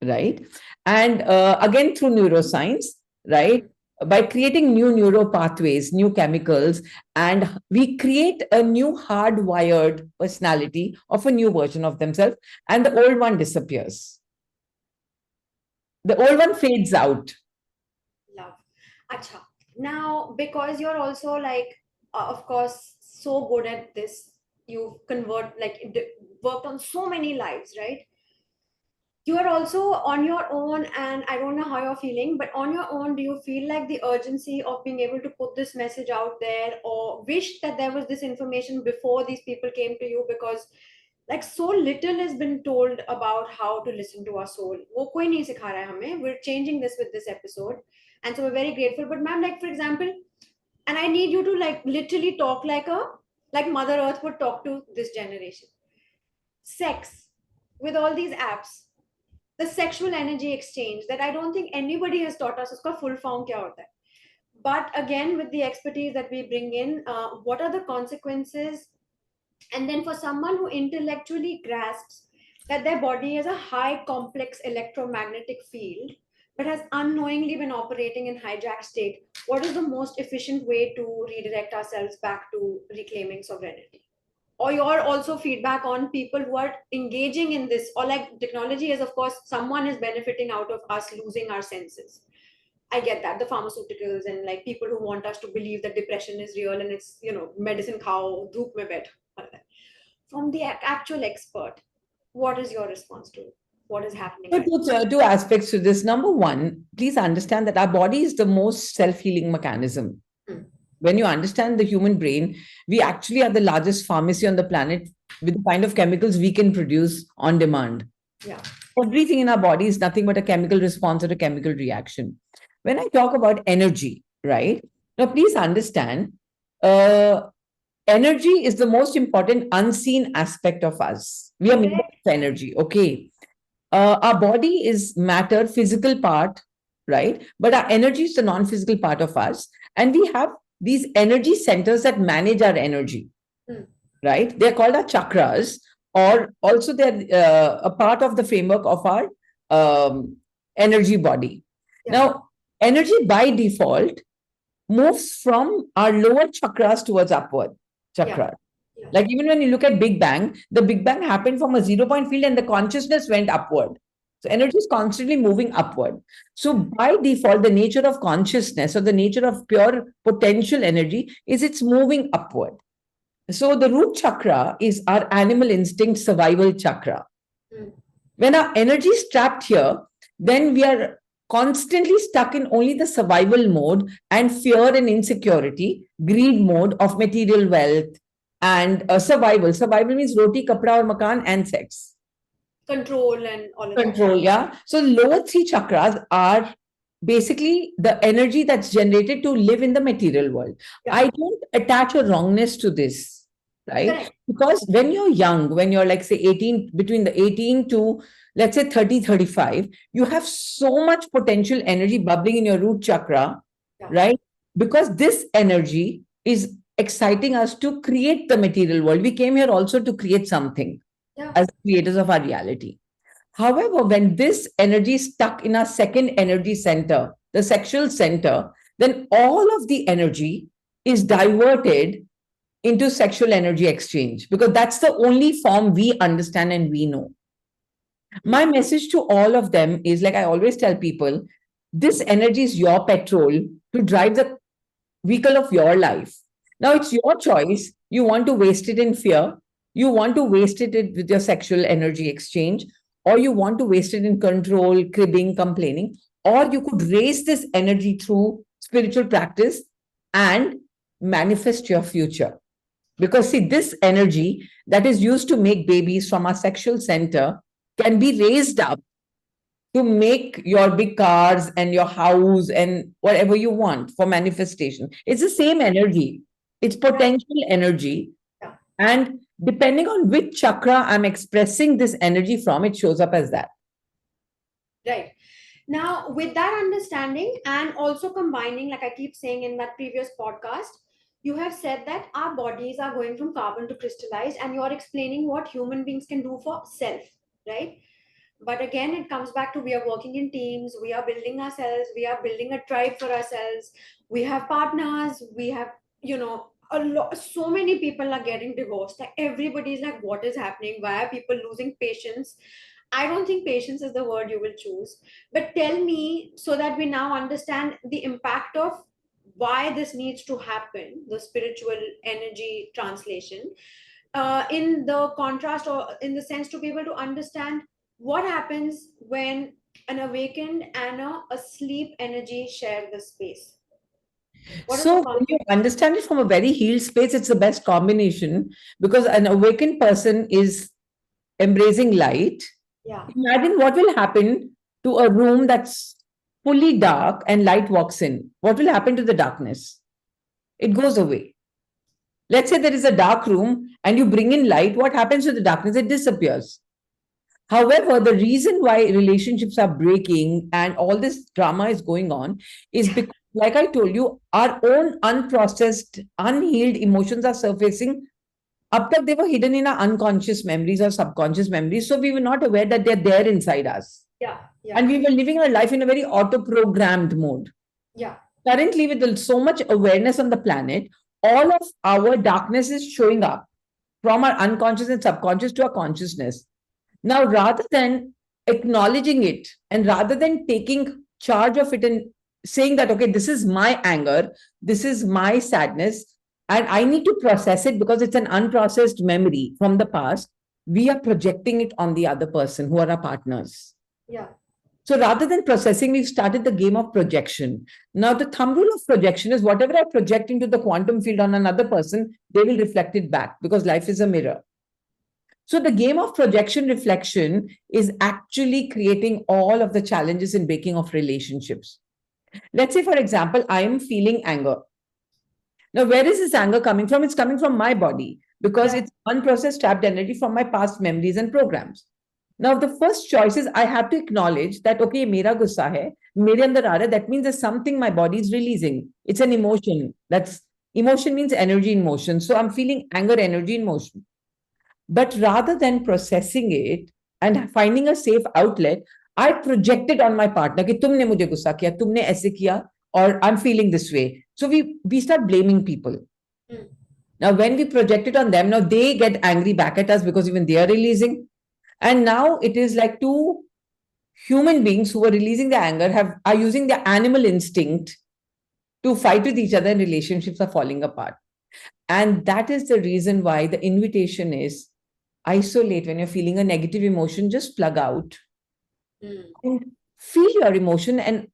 right? And again, through neuroscience, right? By creating new neural pathways, new chemicals, and we create a new hardwired personality of a new version of themselves, and the old one disappears. The old one fades out. love. Acha. Now, because you're also like, of course, so good at this, you've worked on so many lives, right? You are also on your own, and I don't know how you're feeling, but on your own, do you feel like the urgency of being able to put this message out there, or wish that there was this information before these people came to you? Because like so little has been told about how to listen to our soul. वो कोई नहीं सिखा रहा है हमें. We're changing this with this episode, and so we're very grateful. But ma'am, like for example, and I need you to like literally talk like Mother Earth would talk to this generation. Sex with all these apps, the sexual energy exchange that I don't think anybody has taught us. Uska full form kya hota hai? But again, with the expertise that we bring in, what are the consequences? And then for someone who intellectually grasps that their body is a high complex electromagnetic field, but has unknowingly been operating in hijacked state, what is the most efficient way to redirect ourselves back to reclaiming sovereignty? Or your also feedback on people who are engaging in this, or like technology is, of course, someone is benefiting out of us losing our senses. I get that, the pharmaceuticals and like people who want us to believe that depression is real and it's, medicine khao dhoop mein baith. From the actual expert, what is your response to what is happening So right two aspects to this. Number one, please understand that our body is the most self-healing mechanism. now? When you understand the human brain, we actually are the largest pharmacy on the planet with the kind of chemicals we can produce on demand. Yeah, Everything in our body is nothing but a chemical response or a chemical reaction. When I talk about energy, right? Now, please understand, uh, energy is the most important unseen aspect of us. We are made up correct. of energy, okay? Our body is matter, physical part, right? But our energy is the non physical part of us. And we have these energy centers that manage our energy, Hmm. right? They're called our chakras, or also they're a part of the framework of our energy body. Yeah, Now, energy by default moves from our lower chakras towards upward yeah, chakras. yeah, Like even when you look at Big Bang, the Big Bang happened from a 0 point field and the consciousness went upward. So energy is constantly moving upward. So yeah, by default, the nature of consciousness or the nature of pure potential energy is it's moving upward. So the root chakra is our animal instinct survival chakra. hmm, When our energy is trapped here, then we are constantly stuck in only the survival mode and fear and insecurity, greed mode of material wealth, and survival. Survival means roti, kapra, or makan, and sex. Control and all of that. Control, yeah. So lower three chakras are basically the energy that's generated to live in the material world. Yeah. I don't attach a wrongness to this, right? Correct. Because when you're young, when you're like say 18, between the 18 to let's say 30, 35, you have so much potential energy bubbling in your root chakra, Yeah. right? Because this energy is exciting us to create the material world. We came here also to create something Yeah. as creators of our reality. However, when this energy is stuck in our second energy center, the sexual center, then all of the energy is diverted into sexual energy exchange because that's the only form we understand and we know. My message to all of them is like I always tell people this energy is your petrol to drive the vehicle of your life. Now it's your choice. You want to waste it in fear, you want to waste it with your sexual energy exchange, or you want to waste it in control, cribbing, complaining, or you could raise this energy through spiritual practice and manifest your future. Because, see, this energy that is used to make babies from our sexual center can be raised up to make your big cars and your house and whatever you want for manifestation. It's the same energy, it's potential energy. Yeah. And depending on which chakra I'm expressing this energy from, it shows up as that. Right. Now, with that understanding and also combining, like I keep saying in that previous podcast, you have said that our bodies are going from carbon to crystallized, and you're explaining what human beings can do for self, right? But again, it comes back to we are working in teams, we are building ourselves, we are building a tribe for ourselves, we have partners, we have, a lot, so many people are getting divorced. Like everybody's like, what is happening? Why are people losing patience? I don't think patience is the word you will choose. But tell me so that we now understand the impact of why this needs to happen, the spiritual energy translation, in the contrast or in the sense to be able to understand what happens when an awakened and a asleep energy share the space. What is So, the when you conflict? understand it from a very healed space, it's the best combination because an awakened person is embracing light. Yeah, Imagine what will happen to a room that's fully dark and light walks in. What will happen to the darkness? It goes away. Let's say there is a dark room and you bring in light. What happens to the darkness? It disappears. However, the reason why relationships are breaking and all this drama is going on is because, like I told you, our own unprocessed, unhealed emotions are surfacing. Up till they were hidden in our unconscious memories or subconscious memories. So we were not aware that they're there inside us. yeah, yeah, And we were living our life in a very auto-programmed mode. yeah, Currently, with so much awareness on the planet, all of our darkness is showing up from our unconscious and subconscious to our consciousness. Now, rather than acknowledging it and rather than taking charge of it and saying that, okay, this is my anger, this is my sadness, and I need to process it because it's an unprocessed memory from the past, we are projecting it on the other person who are our partners. yeah. So rather than processing, we've started the game of projection. Now, the thumb rule of projection is whatever I project into the quantum field on another person, they will reflect it back because life is a mirror. So the game of projection reflection is actually creating all of the challenges in breaking of relationships. Let's say, for example, I am feeling anger. Now, where is this anger coming from? It's coming from my body because Yeah. it's unprocessed trapped energy from my past memories and programs. Now, the first choice is I have to acknowledge that, okay, mera gussa hai, mere andar aa raha hai, that means there's something my body is releasing. It's an emotion. That's emotion means energy in motion. So I'm feeling anger, energy in motion. But rather than processing it and finding a safe outlet, I project it on my partner कि तुमने मुझे गुस्सा किया, तुमने ऐसे किया, or I'm feeling this way. So we start blaming people. Mm. Now, when we project it on them, now they get angry back at us because even they are releasing. And now it is like two human beings who are releasing their anger are using their animal instinct to fight with each other and relationships are falling apart. And that is the reason why the invitation is isolate. When you're feeling a negative emotion, just plug out and feel your emotion and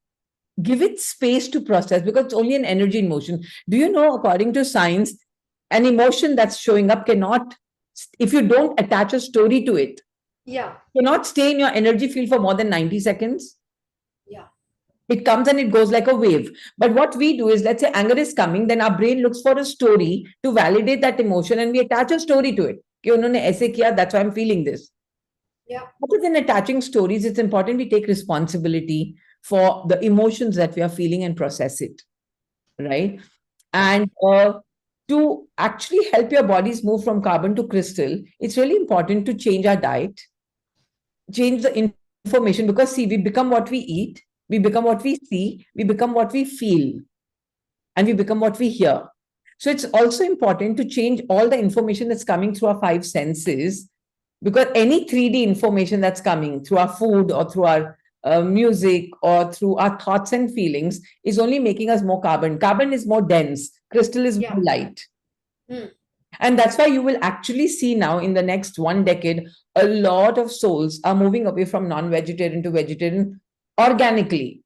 give it space to process because it's only an energy in motion. Do you know, according to science, an emotion that's showing up cannot, if you don't attach a story to it, cannot stay in your energy field for more than 90 seconds. It comes and it goes like a wave. But what we do is, let's say anger is coming, then our brain looks for a story to validate that emotion and we attach a story to it. कि उन्होंने ऐसे किया, that's why I'm feeling this. Other than attaching stories, it's important we take responsibility for the emotions that we are feeling and process it, right? And to actually help your bodies move from carbon to crystal, it's really important to change our diet, change the information, because see, we become what we eat, we become what we see, we become what we feel, and we become what we hear. So it's also important to change all the information that's coming through our five senses, because any 3D information that's coming through our food or through our music or through our thoughts and feelings is only making us more carbon. Carbon is more dense, crystal is more light. And that's why you will actually see now in the next 1 decade, a lot of souls are moving away from non-vegetarian to vegetarian organically.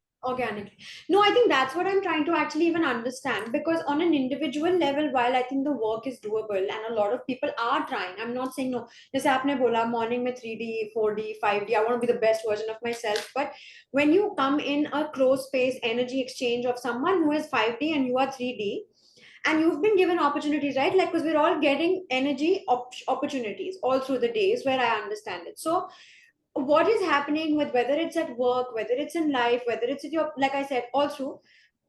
No, I think that's what I'm trying to actually even understand, because on an individual level, while I think the work is doable and a lot of people are trying, I'm not saying no. Jaise aapne bola, morning mein 3D, 4D, 5D, I want to be the best version of myself. But when you come in a close space energy exchange of someone who is 5D and you are 3D, and you've been given opportunities, right? Like, because we're all getting energy opportunities all through the days, where I understand it. So what is happening with, whether it's at work, whether it's in life, whether it's in your, like I said, all through,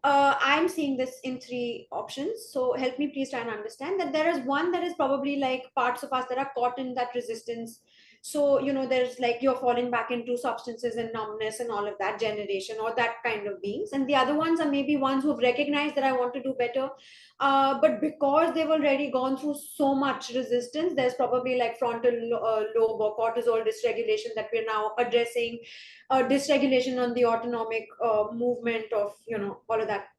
I'm seeing this in three options. So help me please try and understand that. There is one that is probably like parts of us that are caught in that resistance. So there's like, you're falling back into substances and numbness and all of that generation, or that kind of beings. And the other ones are maybe ones who've recognized that I want to do better, but because they've already gone through so much resistance, there's probably like frontal lobe or cortisol dysregulation that we're now addressing, dysregulation on the autonomic movement of all of that.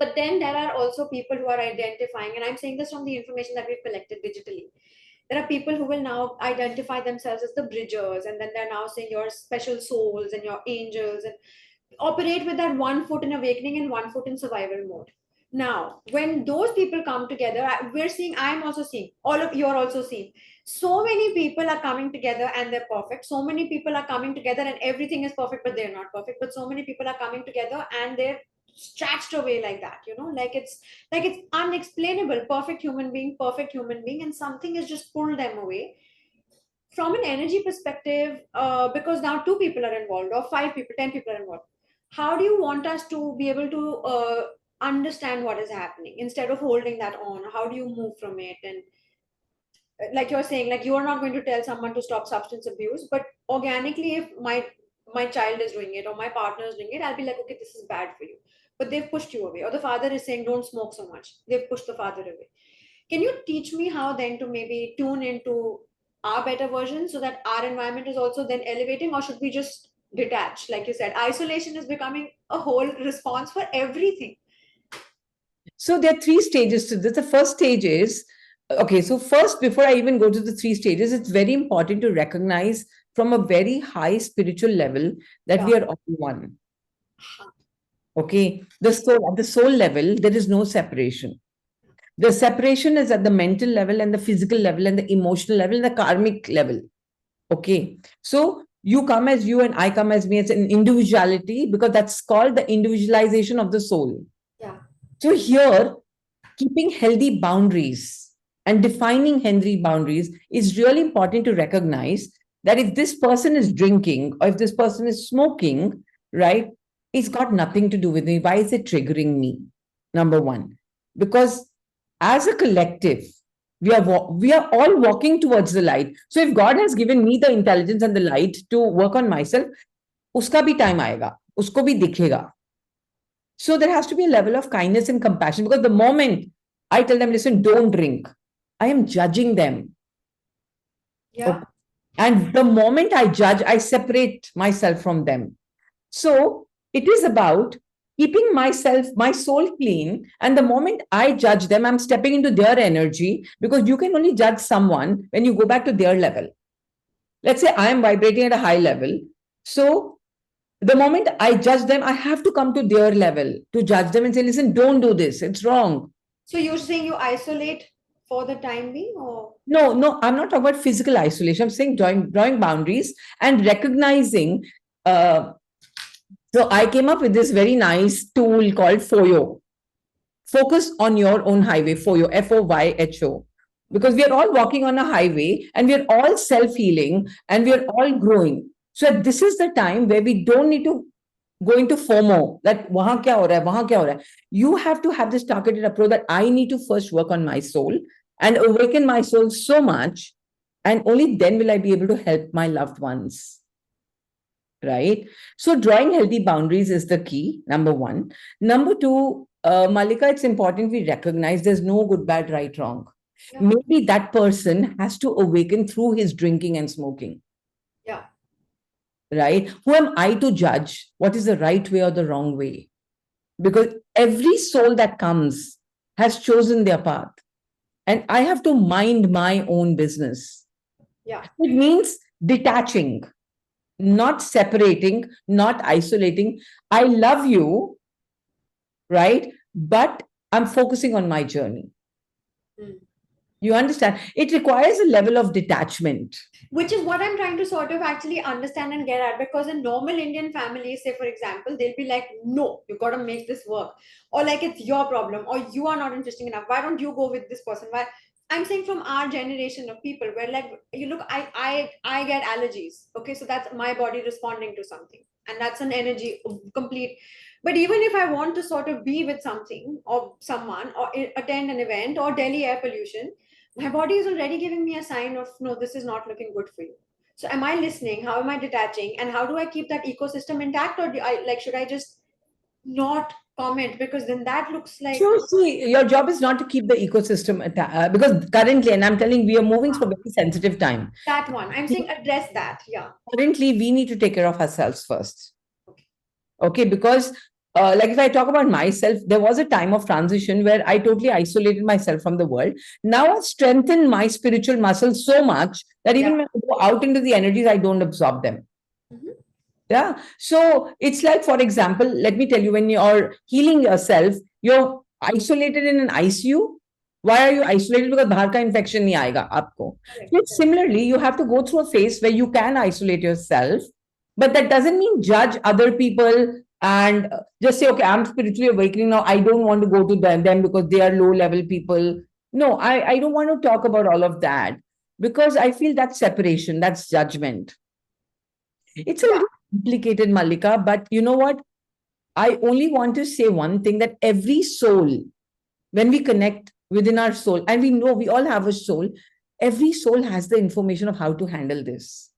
But then there are also people who are identifying, and I'm saying this from the information that we've collected digitally, there are people who will now identify themselves as the bridgers, and then they're now saying your special souls and your angels, and operate with that 1 foot in awakening and 1 foot in survival mode. Now, when those people come together, we're seeing, I'm also seeing, all of you are also seeing, so many people are coming together and they're perfect. So many people are coming together and everything is perfect, but they're not perfect. But so many people are coming together and they're stretched away like that, like it's unexplainable. Perfect human being, and something has just pulled them away. From an energy perspective, because now 2 people are involved, or 5 people, 10 people are involved, how do you want us to be able to understand what is happening instead of holding that on? How do you move from it? And like you're saying, like, you are not going to tell someone to stop substance abuse, but organically, if my child is doing it or my partner is doing it, I'll be like, okay, this is bad for you, but they've pushed you away. Or the father is saying don't smoke so much, they've pushed the father away. Can you teach me how then to maybe tune into our better version, so that our environment is also then elevating? Or should we just detach? Like you said, isolation is becoming a whole response for everything. So there are 3 stages to this. The first stage is, okay, so first, before I even go to the 3 stages, it's very important to recognize from a very high spiritual level that we are all one. Okay, at the soul level, there is no separation. The separation is at the mental level and the physical level and the emotional level and the karmic level. Okay, so you come as you and I come as me. It's an individuality, because that's called the individualization of the soul. So here, keeping healthy boundaries and defining healthy boundaries is really important to recognize that if this person is drinking or if this person is smoking, right, it's got nothing to do with me. Why is it triggering me? Number one, because as a collective, we are all walking towards the light. So if God has given me the intelligence and the light to work on myself, uska bhi time aayega, usko bhi dikhega. So there has to be a level of kindness and compassion, because the moment I tell them, listen, don't drink, I am judging them. Okay. And the moment I judge, I separate myself from them. So it is about keeping myself, my soul clean. And the moment I judge them, I'm stepping into their energy, because you can only judge someone when you go back to their level. Let's say I am vibrating at a high level. So the moment I judge them, I have to come to their level to judge them and say, listen, don't do this. It's wrong. So you're saying you isolate for the time being, or? No, I'm not talking about physical isolation. I'm saying drawing boundaries and recognizing. Uh, so I came up with this very nice tool called FOYO. Focus on your own highway, FOYO, FOYHO. Because we are all walking on a highway and we are all self healing and we are all growing. So this is the time where we don't need to go into FOMO, that wahan kya ho raha hai, wahan kya ho raha hai. You have to have this targeted approach that I need to first work on my soul and awaken my soul so much, and only then will I be able to help my loved ones. Right? So drawing healthy boundaries is the key, number one. Number two, Malika, it's important we recognize there's no good, bad, right, wrong. Yeah. Maybe that person has to awaken through his drinking and smoking. Yeah. Right? Who am I to judge what is the right way or the wrong way? Because every soul that comes has chosen their path. And I have to mind my own business. Yeah. It means detaching, not separating, not isolating. I love you, right? But I'm focusing on my journey. You understand? It requires a level of detachment. Which is what I'm trying to sort of actually understand and get at, because in normal Indian families, say for example, they'll be like, no, you got to make this work, or like it's your problem, or you are not interesting enough. Why don't you go with this person? Why? I'm saying from our generation of people, where like you look, I get allergies. Okay, so that's my body responding to something, and that's an energy complete. But even if I want to sort of be with something or someone, or attend an event, or Delhi air pollution, my body is already giving me a sign of, no, this is not looking good for you. So am I listening? How am I detaching? And how do I keep that ecosystem intact? Or should I just not comment? Because then that looks like. So, see, your job is not to keep the ecosystem because currently, and I'm telling, we are moving through a very sensitive time. That one. I'm saying address that. Yeah. Currently, we need to take care of ourselves first. Okay, because like if I talk about myself, there was a time of transition where I totally isolated myself from the world. Now I've strengthened my spiritual muscles so much that even when I go out into the energies, I don't absorb them. Yeah. So it's like, for example, let me tell you, when you're healing yourself, you're isolated in an ICU. Why are you isolated? Because bahar ka infection nahi aayega aapko. So similarly, you have to go through a phase where you can isolate yourself, but that doesn't mean judge other people and just say, okay, I'm spiritually awakening now. I don't want to go to them because they are low level people. No, I don't want to talk about all of that because I feel that's separation, that's judgment. It's a little complicated, Malika, but you know what? I only want to say one thing, that every soul, when we connect within our soul, and we know we all have a soul, every soul has the information of how to handle this.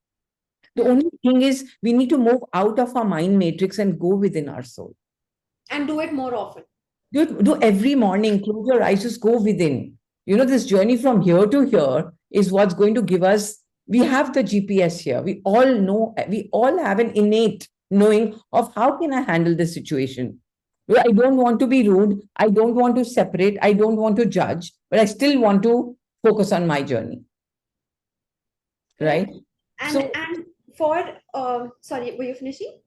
The only thing is we need to move out of our mind matrix and go within our soul. And do it more often. Do every morning, close your eyes, just go within. You know, this journey from here to here is what's going to give us. We have the GPS here. We all know, we all have an innate knowing of how can I handle this situation. I don't want to be rude. I don't want to separate. I don't want to judge, but I still want to focus on my journey. Right? And for, sorry, were you finishing?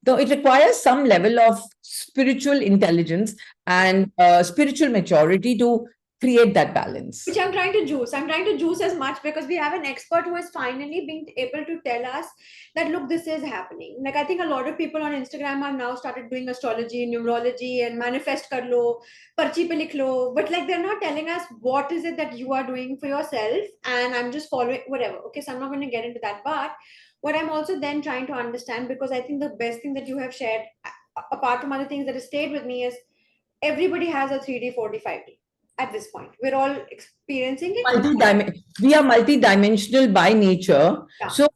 So it requires some level of spiritual intelligence and spiritual maturity to create that balance. Which I'm trying to juice. I'm trying to juice as much because we have an expert who has finally been able to tell us that, look, this is happening. Like, I think a lot of people on Instagram have now started doing astrology, numerology, and manifest kar lo, parchi pe likh lo. But like, they're not telling us what is it that you are doing for yourself. And I'm just following whatever. Okay, so I'm not going to get into that. But what I'm also then trying to understand, because I think the best thing that you have shared, apart from other things that have stayed with me, is everybody has a 3D, 4D, 5D at this point. We're all experiencing it. We are multidimensional by nature. Yeah. So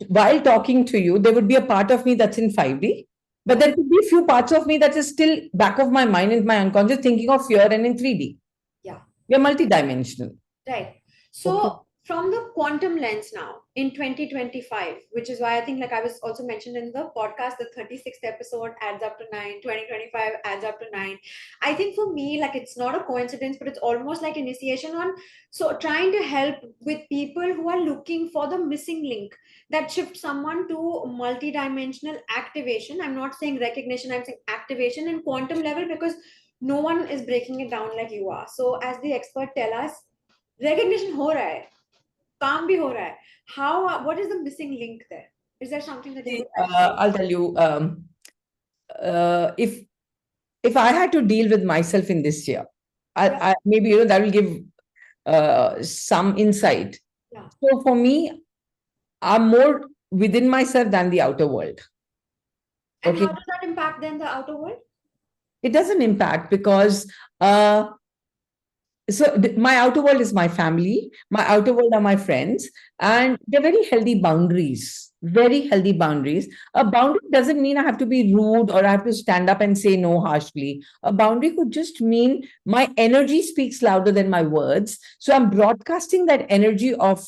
while talking to you, there would be a part of me that's in 5D, but there could be a few parts of me that is still back of my mind in my unconscious thinking of fear and in 3D. Yeah. We are multidimensional. Right. So from the quantum lens now in 2025, which is why I think, like I was also mentioned in the podcast, the 36th episode adds up to 9, 2025 adds up to 9. I think for me, like, it's not a coincidence, but it's almost like initiation on, so trying to help with people who are looking for the missing link that shifts someone to multidimensional activation. I'm not saying recognition, I'm saying activation in quantum level, because no one is breaking it down like you are. So as the expert, tell us, recognition हो रहा है, काम भी हो रहा है. How? What is the missing link there? Is there something that you See, would like to? I'll tell you, if I had to deal with myself in this year, Yeah, maybe that will give some insight. yeah. So for me, I'm more within myself than the outer world. And how Okay, does that impact then the outer world? it doesn't impact because my outer world is my family, my outer world are my friends, and they're very healthy boundaries. Very healthy boundaries. A boundary doesn't mean I have to be rude or I have to stand up and say no harshly. A boundary could just mean my energy speaks louder than my words. So I'm broadcasting that energy of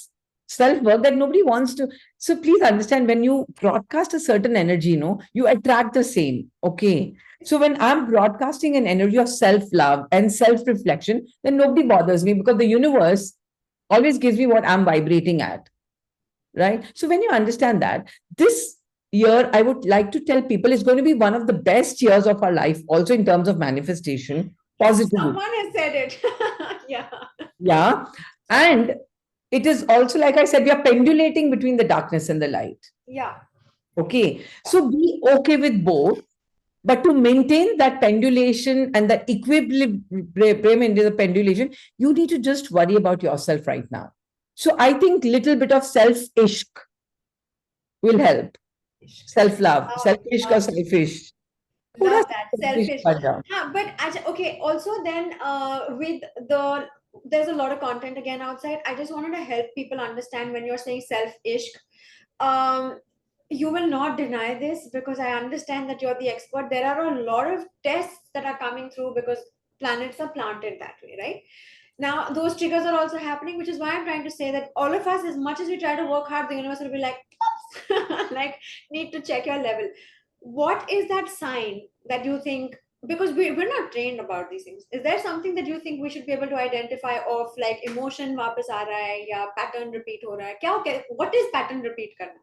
self work that nobody wants to. So please understand, when you broadcast a certain energy, you attract the same. Okay. So when I'm broadcasting an energy of self-love and self-reflection, then nobody bothers me because the universe always gives me what I'm vibrating at. Right. So when you understand that, this year, I would like to tell people it's going to be one of the best years of our life, also in terms of manifestation, positivity. Someone has said it. Yeah. Yeah. And it is also, like I said, we are pendulating between the darkness and the light. Yeah. Okay. So be okay with both. But to maintain that pendulation and that equilibrium in the pendulation, you need to just worry about yourself right now. So I think little bit of self-ishq will help. Self-love, Love, selfish or love, selfish. Thoda love that. selfish Selfish. bun jao. Yeah, but okay. Also, then with there's a lot of content again outside. I just wanted to help people understand when you're saying self-ishq. Um, you will not deny this because I understand that you're the expert. There are a lot of tests that are coming through because planets are planted that way, right? Now, those triggers are also happening, which is why I'm trying to say that all of us, as much as we try to work hard, the universe will be like, like, need to check your level. What is that sign that you think? Because we're not trained about these things. Is there something that you think we should be able to identify of like emotion वापस आ रहा है या pattern repeat हो रहा है? What is pattern repeat करना?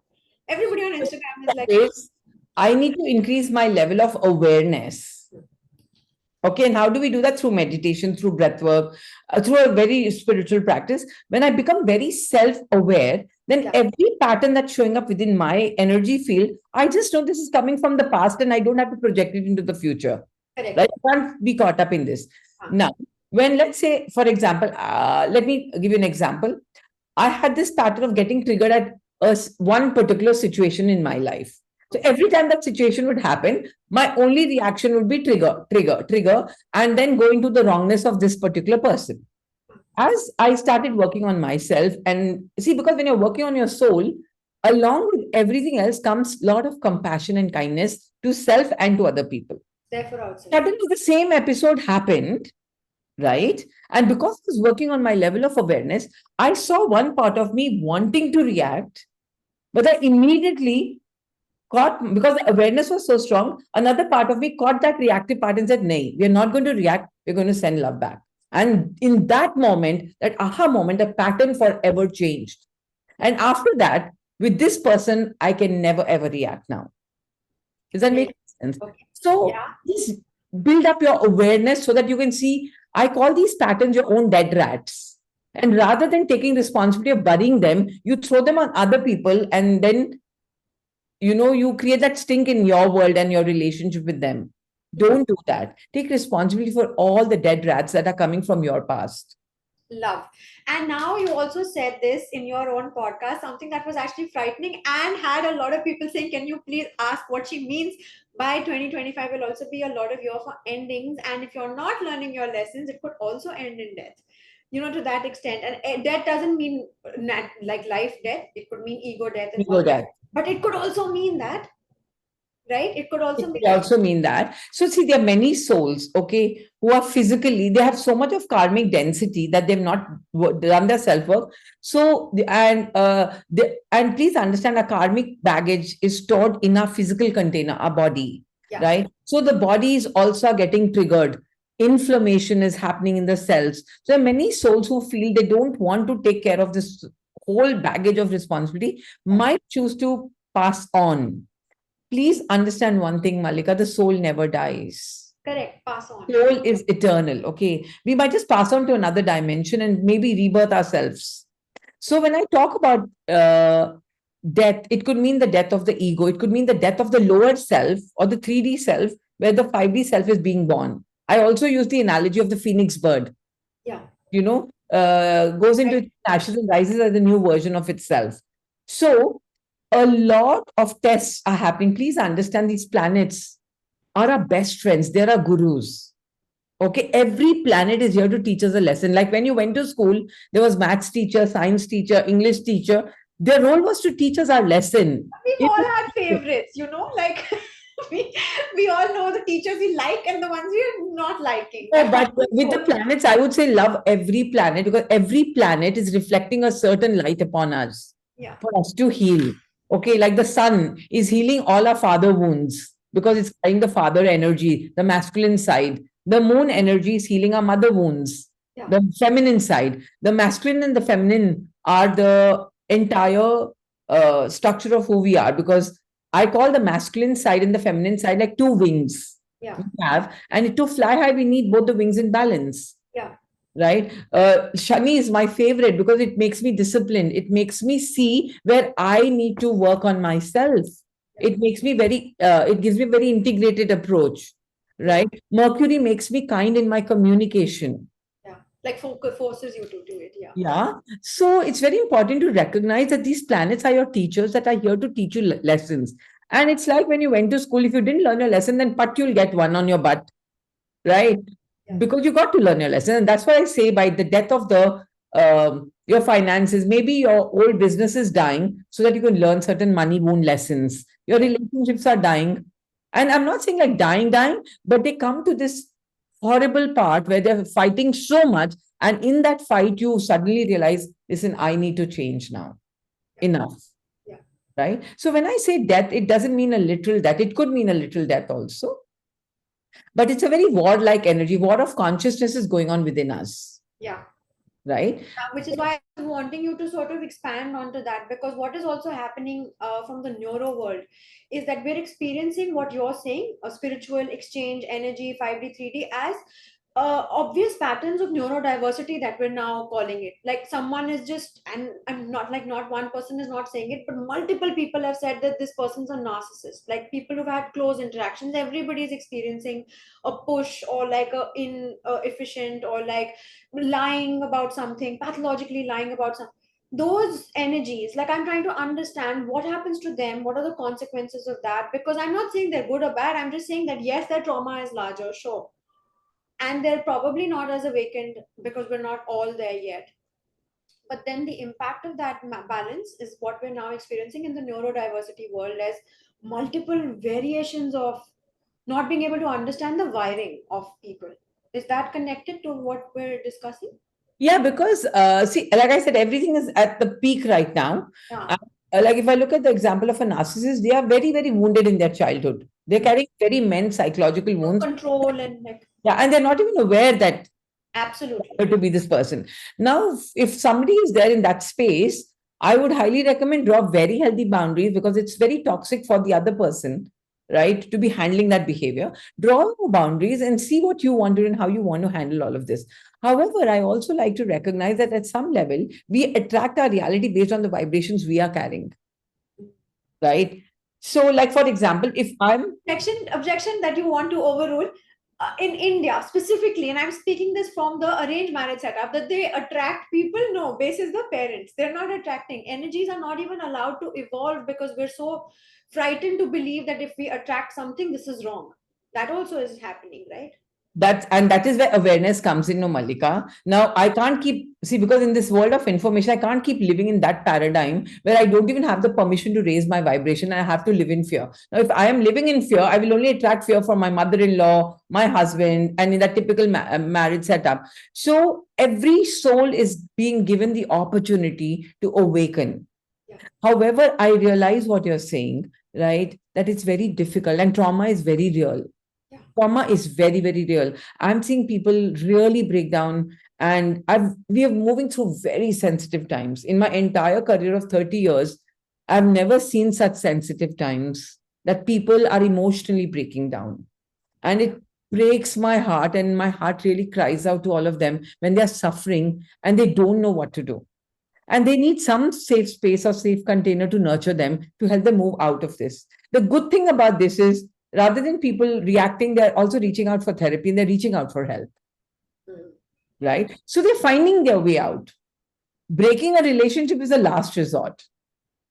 Everybody on Instagram is like, Is I need to increase my level of awareness. Okay, and how do we do that? Through meditation, through breath work, through a very spiritual practice. When I become very self aware, then yeah, every pattern that's showing up within my energy field, I just know this is coming from the past and I don't have to project it into the future. correct. Right? I can't be caught up in this. Huh. Now, when let's say, for example, let me give you an example. I had this pattern of getting triggered at one particular situation in my life. So every time that situation would happen, my only reaction would be trigger, trigger, trigger, and then go into the wrongness of this particular person. As I started working on myself, and see, because when you're working on your soul, along with everything else comes a lot of compassion and kindness to self and to other people. Therefore, outside. Suddenly, the same episode happened, right? And because I was working on my level of awareness, I saw one part of me wanting to react, but I immediately caught, because the awareness was so strong, another part of me caught that reactive part and said, nay, we're not going to react, we're going to send love back. And in that moment, that aha moment, the pattern forever changed. And after that, with this person, I can never ever react now. Does that make sense? Okay. So Yeah. please build up your awareness so that you can see. I call these patterns your own dead rats. And rather than taking responsibility of burying them, you throw them on other people, and then you create that stink in your world and your relationship with them. Don't do that. Take responsibility for all the dead rats that are coming from your past. Love. And now you also said this in your own podcast, something that was actually frightening and had a lot of people saying, can you please ask what she means? By 2025 will also be a lot of year for endings. And if you're not learning your lessons, it could also end in death. To that extent. And death doesn't mean like life death. It could mean ego death and You all know that. that. But it could also mean that, right? It could It also mean could also mean that. So, see, there are many souls, okay, who are physically, they have so much of karmic density that they've not done their self work. So, and please understand, our karmic baggage is stored in our physical container, our body, yeah. right? So, the body is also getting triggered. Inflammation is happening in the cells. So, there are many souls who feel they don't want to take care of this whole baggage of responsibility, might choose to pass on. Please understand one thing, Malika, the soul never dies. Correct. Pass on. Soul is eternal. Okay. We might just pass on to another dimension and maybe rebirth ourselves. So when I talk about death, it could mean the death of the ego. It could mean the death of the lower self or the 3D self, where the 5D self is being born. I also use the analogy of the phoenix bird, Yeah. goes into Right. its ashes and rises as a new version of itself. So a lot of tests are happening. Please understand, these planets are our best friends. They're our gurus. Okay, every planet is here to teach us a lesson. Like when you went to school, there was maths teacher, science teacher, English teacher. Their role was to teach us our lesson. We've all had favorites, like we we all know the teachers we like and the ones we're not liking. That Oh, but happens with the so. planets, I would say love every planet, because every planet is reflecting a certain light upon us Yeah. for us to heal. Okay, like the sun is healing all our father wounds because it's carrying the father energy, the masculine side. The moon energy is healing our mother wounds, Yeah. the feminine side. The masculine and the feminine are the entire structure of who we are, because I call the masculine side and the feminine side like two wings Yeah. we have. And to fly high, we need both the wings in balance, Yeah. right? Shani is my favorite because it makes me disciplined. It makes me see where I need to work on myself. It makes me it gives me a very integrated approach, Yeah. right? Mercury makes me kind in my communication. Yeah. Like focus forces you to do it. Yeah. Yeah. So it's very important to recognize that these planets are your teachers that are here to teach you lessons. And it's like when you went to school, if you didn't learn a lesson, then but you'll get one on your butt, right? Yeah. Because you got to learn your lesson. And that's why I say, by the death of the your finances, maybe your old business is dying so that you can learn certain money wound lessons. Your relationships are dying. And I'm not saying like dying, but they come to this horrible part where they're fighting so much. And in that fight, you suddenly realize, listen, I need to change now. Enough. Yeah. Right. So when I say death, it doesn't mean a literal death. It could mean a literal death also. But it's a very war-like energy. War of consciousness is going on within us, Yeah. right? Which is why I was wanting you to sort of expand onto that, because what is also happening from the neuro world is that we're experiencing what you're saying, a spiritual exchange, energy, 5D, 3D, as obvious patterns of neurodiversity that we're now calling it. Like someone is just, and I'm not like, not one person is not saying it, but multiple people have said that this person's a narcissist. Like people who've had close interactions, everybody's experiencing a push or like a inefficient or like lying about something, pathologically lying about something. Those energies, like I'm trying to understand what happens to them, what are the consequences of that, because I'm not saying they're good or bad, I'm just saying that yes, their trauma is larger, sure, and they're probably not as awakened because we're not all there yet. But then the impact of that balance is what we're now experiencing in the neurodiversity world as multiple variations of not being able to understand the wiring of people. Is that connected to what we're discussing? Yeah, because see, like I said, everything is at the peak right now. Yeah. Uh, like if I look at the example of a narcissist, they are very, very wounded in their childhood. They're carrying very immense psychological wounds. Control and like, Yeah, and they're not even aware that absolutely. to be this person. Now, if somebody is there in that space, I would highly recommend draw very healthy boundaries, because it's very toxic for the other person, right? To be handling that behavior. Draw boundaries and see what you want to and how you want to handle all of this. However, I also like to recognize that at some level, we attract our reality based on the vibrations we are carrying, right? So, like for example, if I'm Objection that you want to overrule, in India specifically, and I'm speaking this from the arranged marriage setup, that they attract people. No, basis the parents. They're not attracting. Energies are not even allowed to evolve because we're so frightened to believe that if we attract something, this is wrong. That also is happening, right? that is where awareness comes in, no, Malika. Now I can't keep see, because in this world of information, I can't keep living in that paradigm where I don't even have the permission to raise my vibration and I have to live in fear. Now, if I am living in fear, I will only attract fear from my mother-in-law, my husband, and in that typical marriage setup. So every soul is being given the opportunity to awaken. Yeah. However, I realize what you're saying, right? That it's very difficult and trauma is very real. Yeah. Trauma is very, very real. I'm seeing people really break down, and we are moving through very sensitive times. In my entire career of 30 years, I've never seen such sensitive times that people are emotionally breaking down. And breaks my heart, and my heart really cries out to all of them when they're suffering and they don't know what to do. And they need some safe space or safe container to nurture them, to help them move out of this. The good thing about this is, rather than people reacting, they're also reaching out for therapy and they're reaching out for help, Mm. right? So they're finding their way out. Breaking a relationship is a last resort,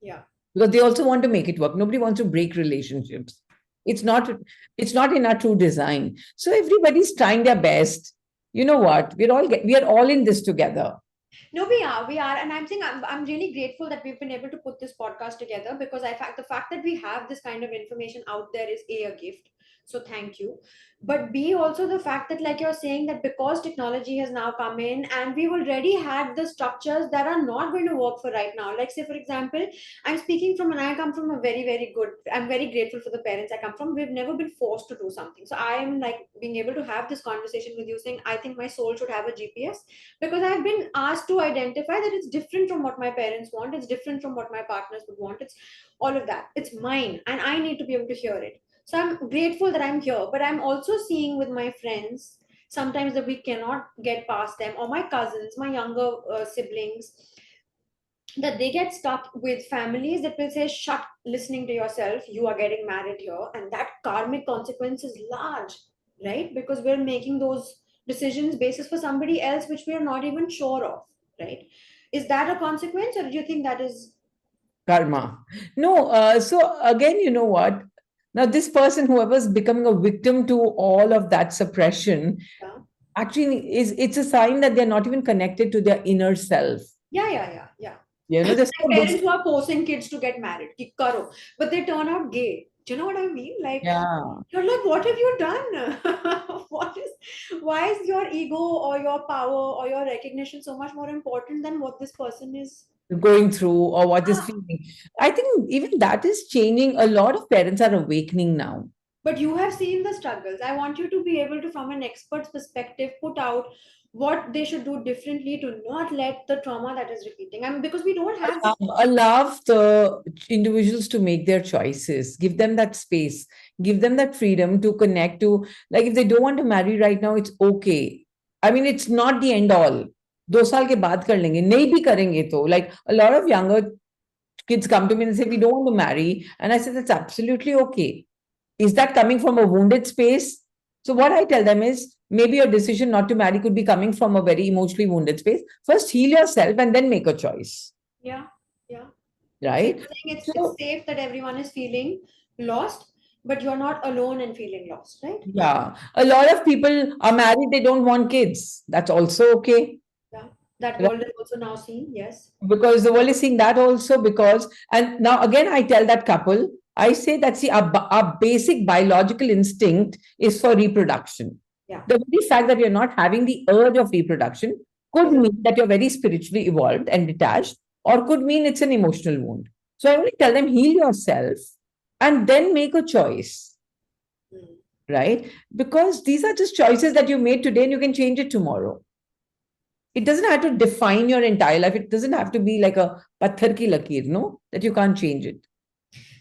Yeah. because they also want to make it work. Nobody wants to break relationships. It's not, it's not in our true design. So everybody's trying their best. You know what? We are all in this together. No, we are, and I'm really grateful that we've been able to put this podcast together, because the fact that we have this kind of information out there is a gift. So thank you. But B, also the fact that, like you're saying, that because technology has now come in and we've already had the structures that are not going to work for right now. Like, say for example, I'm speaking from, and I come from a very good. I'm very grateful for the parents I come from. We've never been forced to do something. So I am like being able to have this conversation with you, saying I think my soul should have a GPS, because I've been asked to identify that it's different from what my parents want, it's different from what my partners would want, it's all of that. It's mine, and I need to be able to hear it. So I'm grateful that I'm here, but I'm also seeing with my friends sometimes that we cannot get past them, or my cousins, my younger siblings, that they get stuck with families that will say, shut listening to yourself, you are getting married here, and that karmic consequence is large, right? Because we're making those decisions basis for somebody else which we are not even sure of, right? Is that a consequence, or do you think that is? Karma. No, so again, you know what? Now, this person, whoever's becoming a victim to all of that suppression, Yeah, actually it's a sign that they're not even connected to their inner self. yeah. You know, they're Like so busy. parents who are forcing kids to get married, ki karo, but they turn out gay. Do you know what I mean? Like, Yeah, you're like, what have you done? What is, why is your ego or your power or your recognition so much more important than what this person is? going through or what is Ah, feeling. I think even that is changing. A lot of parents are awakening now. but you have seen the struggles. I want you to be able to, from an expert's perspective, put out what they should do differently to not let the trauma that is repeating. I mean, because we don't have this. Allow the individuals to make their choices, give them that space, give them that freedom to connect to, like, if they don't want to marry right now, it's okay. I mean, it's not the end all. 2 साल के बाद कर लेंगे, नहीं भी करेंगे तो, like, a lot of younger kids come to me and say we don't want to marry, and I say that's absolutely okay. Is that coming from a wounded space? So what I tell them is, maybe your decision not to marry could be coming from a very emotionally wounded space. First heal yourself and then make a choice, Yeah, yeah. So right? you're saying it's So safe that everyone is feeling lost, but you're not alone in feeling lost, right? yeah, a lot of people are married, they don't want kids. That's also okay, Yeah. That right? world is also now seen, yes. Because the world is seeing that also. Because, and now again, I tell that couple, I say that, see, our basic biological instinct is for reproduction. Yeah. The very fact that you're not having the urge of reproduction could Is it? mean that you're very spiritually evolved and detached, or could mean it's an emotional wound. So I only tell them, heal yourself and then make a choice, Mm. right? Because these are just choices that you made today and you can change it tomorrow. It doesn't have to define your entire life. It doesn't have to be like a patthar ki lakir, no, that you can't change it.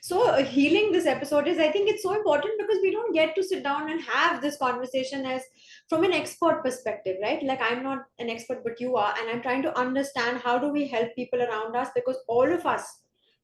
So healing this episode is, I think it's so important, because we don't get to sit down and have this conversation as from an expert perspective, right? Like, I'm not an expert, but you are, and I'm trying to understand how do we help people around us, because all of us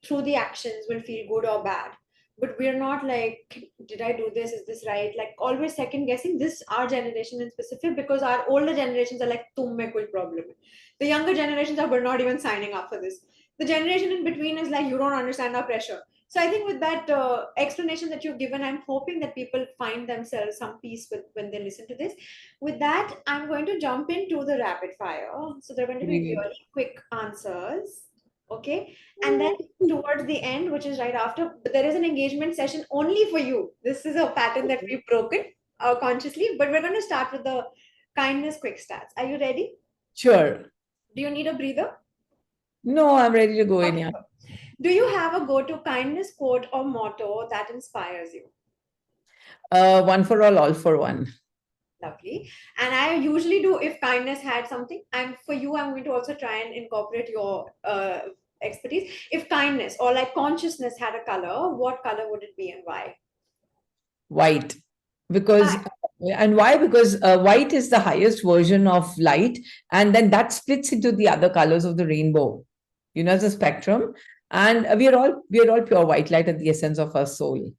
through the actions will feel good or bad. But we're not like, did I do this? Is this right? Like, always second guessing this, our generation in specific, because our older generations are like, tum mein koi problem hai. The younger generations are, we're not even signing up for this. The generation in between is like, you don't understand our pressure. So I think with that explanation that you've given, I'm hoping that people find themselves some peace with when they listen to this. With that, I'm going to jump into the rapid fire. So they're going to be Great. really quick answers. Okay. And then towards the end, which is right after, there is an engagement session only for you. This is a pattern that we've broken consciously, but we're going to start with the kindness quick stats. Are you ready? Sure. Do you need a breather? No, I'm ready to go in. Okay. Yeah. Do you have a go to kindness quote or motto that inspires you? One for all for one. Lovely. And I usually do, if kindness had something. And for you, I'm going to also try and incorporate your expertise. If kindness or like consciousness had a color, what color would it be and why? White. because and why? Because white is the highest version of light, and then that splits into the other colors of the rainbow, as a spectrum. And we are all pure white light at the essence of our soul.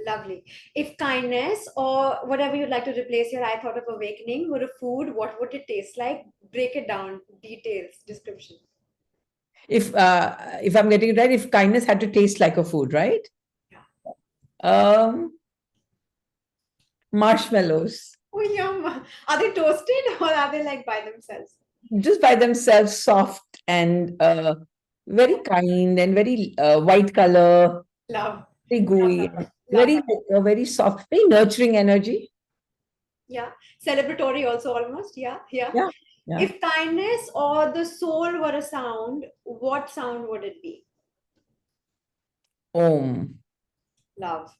Lovely. If kindness or whatever you'd like to replace your I thought of awakening were a food, what would it taste like? Break it down, details, description. If I'm getting it right, if kindness had to taste like a food, right? Yeah. Um, Marshmallows, Oh, yum. Are they toasted or are they like by themselves? just by themselves, soft and very kind and very white color, Love. very Love, gooey, love, love. Love. very very soft, very nurturing energy. Yeah. Celebratory also almost. Yeah. Yeah. Yeah, yeah. If kindness or the soul were a sound, what sound would it be? Om. Love.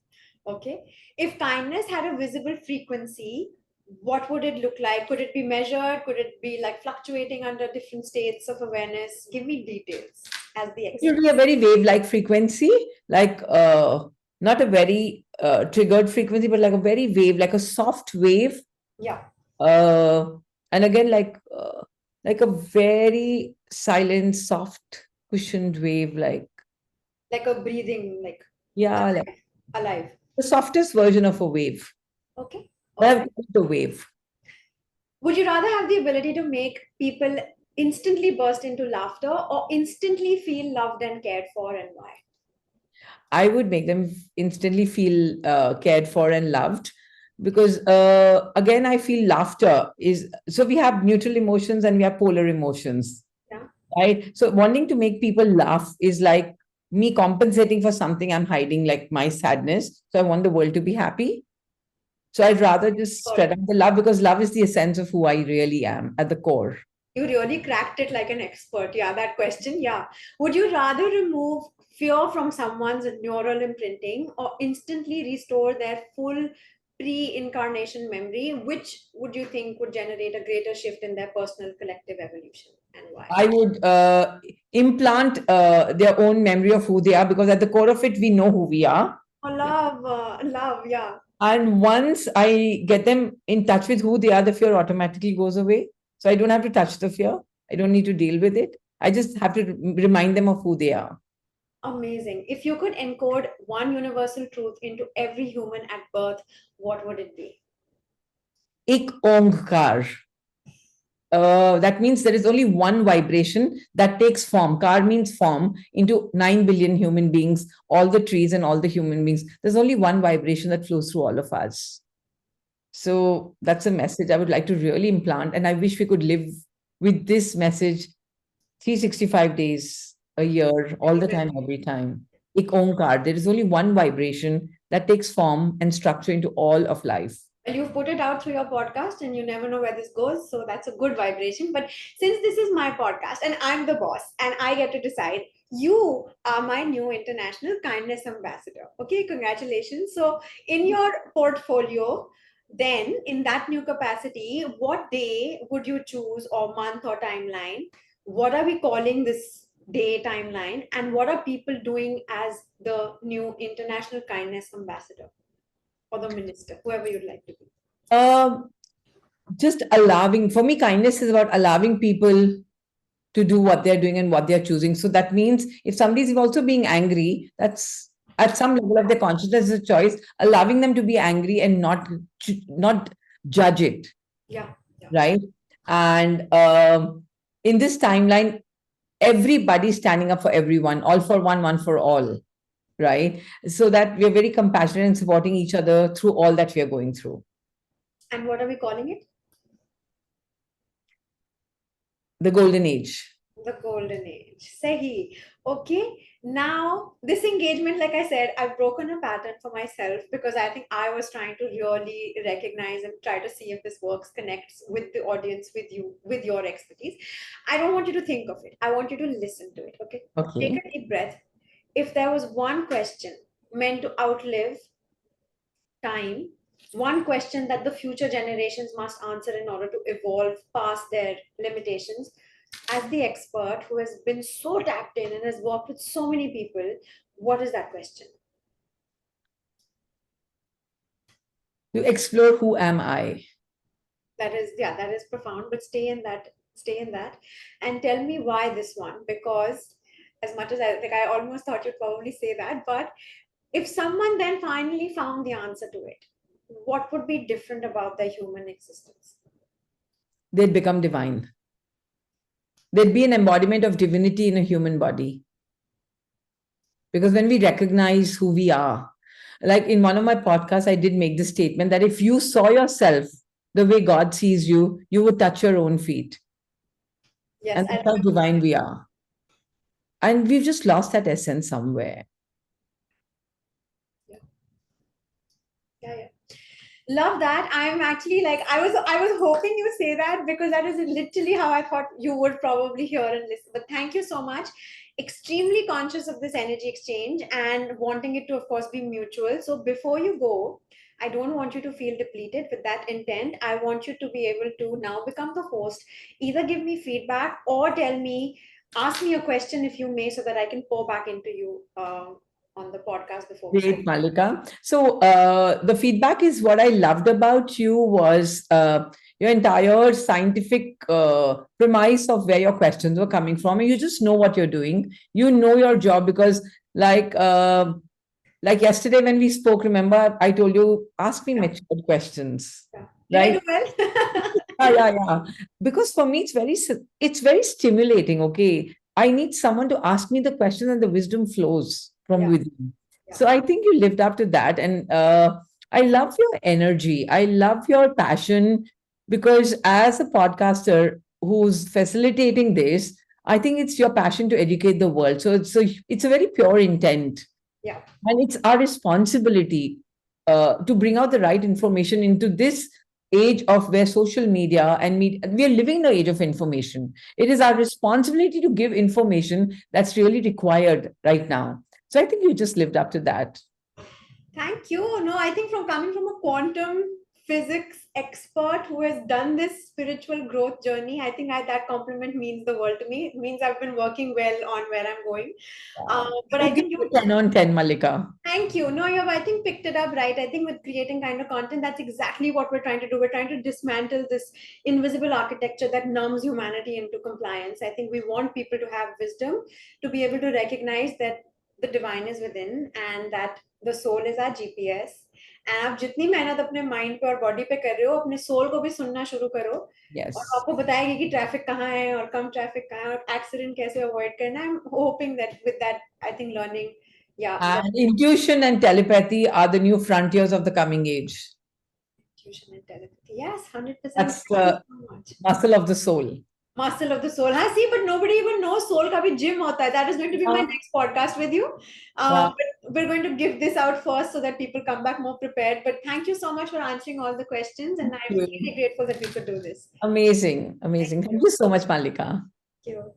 Okay. If kindness had a visible frequency, what would it look like? Could it be measured? Could it be like fluctuating under different states of awareness? Give me details as the It will expert. be a very wave-like frequency, like not a very triggered frequency, but like a very wave, like a soft wave. Yeah. Uh, and again, like a very silent, soft, cushioned wave, like Like a breathing, like yeah, like alive. Alive. the softest version of a wave. Okay. I All have right. called it a wave. Would you rather have the ability to make people instantly burst into laughter or instantly feel loved and cared for, and why? I would make them instantly feel cared for and loved because, again, I feel laughter is so we have neutral emotions and we have polar emotions, Yeah. right? So, wanting to make people laugh is like me compensating for something I'm hiding, like my sadness. So, I want the world to be happy. So, I'd rather just spread out the love because love is the essence of who I really am at the core. You really cracked it like an expert. Yeah, that question. Yeah. Would you rather remove fear from someone's neural imprinting or instantly restore their full pre incarnation memory? Which would you think would generate a greater shift in their personal collective evolution, and why? I would implant their own memory of who they are because at the core of it, we know who we are. Oh, love, love. Yeah. And once I get them in touch with who they are, the fear automatically goes away. So I don't have to touch the fear. I don't need to deal with it. I just have to remind them of who they are. Amazing. If you could encode one universal truth into every human at birth, what would it be? Ik Omkar. That means there is only one vibration that takes form. Kar means form into 9 billion human beings, all the trees and all the human beings. There's only one vibration that flows through all of us. So that's a message I would like to really implant. And I wish we could live with this message 365 days a year, all the time, every time. Ik Omkar. There is only one vibration that takes form and structure into all of life. Well, you've put it out through your podcast and you never know where this goes. So that's a good vibration. But since this is my podcast and I'm the boss and I get to decide, you are my new international kindness ambassador. Okay, congratulations. So, in your portfolio, then in that new capacity, what day would you choose, or month or timeline? What are we calling this day timeline? And what are people doing as the new international kindness ambassador? Or the minister, whoever you'd like to be. Um, just allowing, for me, kindness is about allowing people to do what they're doing and what they're choosing. So that means if somebody is also being angry, that's at some level of their consciousness is a choice, allowing them to be angry and not judge it, Yeah, yeah. right? And in this timeline, everybody's standing up for everyone, all for one, one for all, right? So that we're very compassionate and supporting each other through all that we are going through. And what are we calling it? The golden age. The golden age. Sahi. Okay. Now, this engagement, like I said, I've broken a pattern for myself because I think I was trying to really recognize and try to see if this works, connects with the audience, with you, with your expertise. I don't want you to think of it. I want you to listen to it. Okay. Okay. Take a deep breath. If there was one question meant to outlive time, one question that the future generations must answer in order to evolve past their limitations, as the expert who has been so tapped in and has worked with so many people, what is that question? to explore who am I. That is profound, but stay in that, and tell me why this one. Because as much as I think, I almost thought you'd probably say that, but if someone then finally found the answer to it, what would be different about the human existence? They'd become divine. There'd be an embodiment of divinity in a human body. Because when we recognize who we are, like in one of my podcasts, I did make the statement that if you saw yourself the way God sees you, you would touch your own feet. Yes, And I that's how remember. divine we are. And we've just lost that essence somewhere. Yeah, yeah, yeah. Love that. I'm actually like, I was hoping you say that, because that is literally how I thought you would probably hear and listen. But thank you so much. Extremely conscious of this energy exchange and wanting it to, of course, be mutual. So before you go, I don't want you to feel depleted. With that intent, I want you to be able to now become the host. Either give me feedback or tell me, ask me a question if you may, so that I can pour back into you on the podcast before we sign. Great, Malika. So the feedback is what I loved about you was your entire scientific premise of where your questions were coming from. And you just know what you're doing. You know your job because, like yesterday when we spoke, remember I told you, ask me Yeah, mature questions, yeah. Did I right? do well? Yeah. Because for me, it's very stimulating. Okay, I need someone to ask me the question, and the wisdom flows from Yeah, within. yeah. So I think you lived up to that, and I love your energy. I love your passion because as a podcaster who's facilitating this, I think it's your passion to educate the world. So it's a very pure intent, Yeah. and it's our responsibility to bring out the right information into this age of where social media and media, we are living in the age of information. It is our responsibility to give information that's really required right now. So I think you just lived up to that. Thank you. No, I think from coming from a quantum physics expert who has done this spiritual growth journey, I think that compliment means the world to me. It means I've been working well on where I'm going. But I You give think me you, 10 on 10, Malika. thank you. No, you've, I think, picked it up right. I think with creating kind of content, that's exactly what we're trying to do. We're trying to dismantle this invisible architecture that numbs humanity into compliance. I think we want people to have wisdom, to be able to recognize that the divine is within, and that the soul is our GPS. And आप जितनी मेहनत अपने mind पे और body पे कर रहे हो, अपने सोल को भी सुनना शुरू करो, और Yes. आपको बताएगी कि ट्रैफिक कहाँ है और कम ट्रैफिक कहाँ है और एक्सीडेंट कैसे अवॉइड करना है. I'm hoping that with that, I think learning, yeah, the And intuition and telepathy are the new frontiers of the coming age. intuition and telepathy. Yes, 100%. That's Thank you the so much. muscle of the soul. Muscle of the soul. हाँ, see, but nobody even knows soul का भी gym होता है. That is going to be my Yeah. next podcast with you. Yeah. But we're going to give this out first so that people come back more prepared. But thank you so much for answering all the questions, and I'm Thank you. really grateful that we could do this. Amazing. Thank Amazing. Thank you. you so much, Malika. Thank you.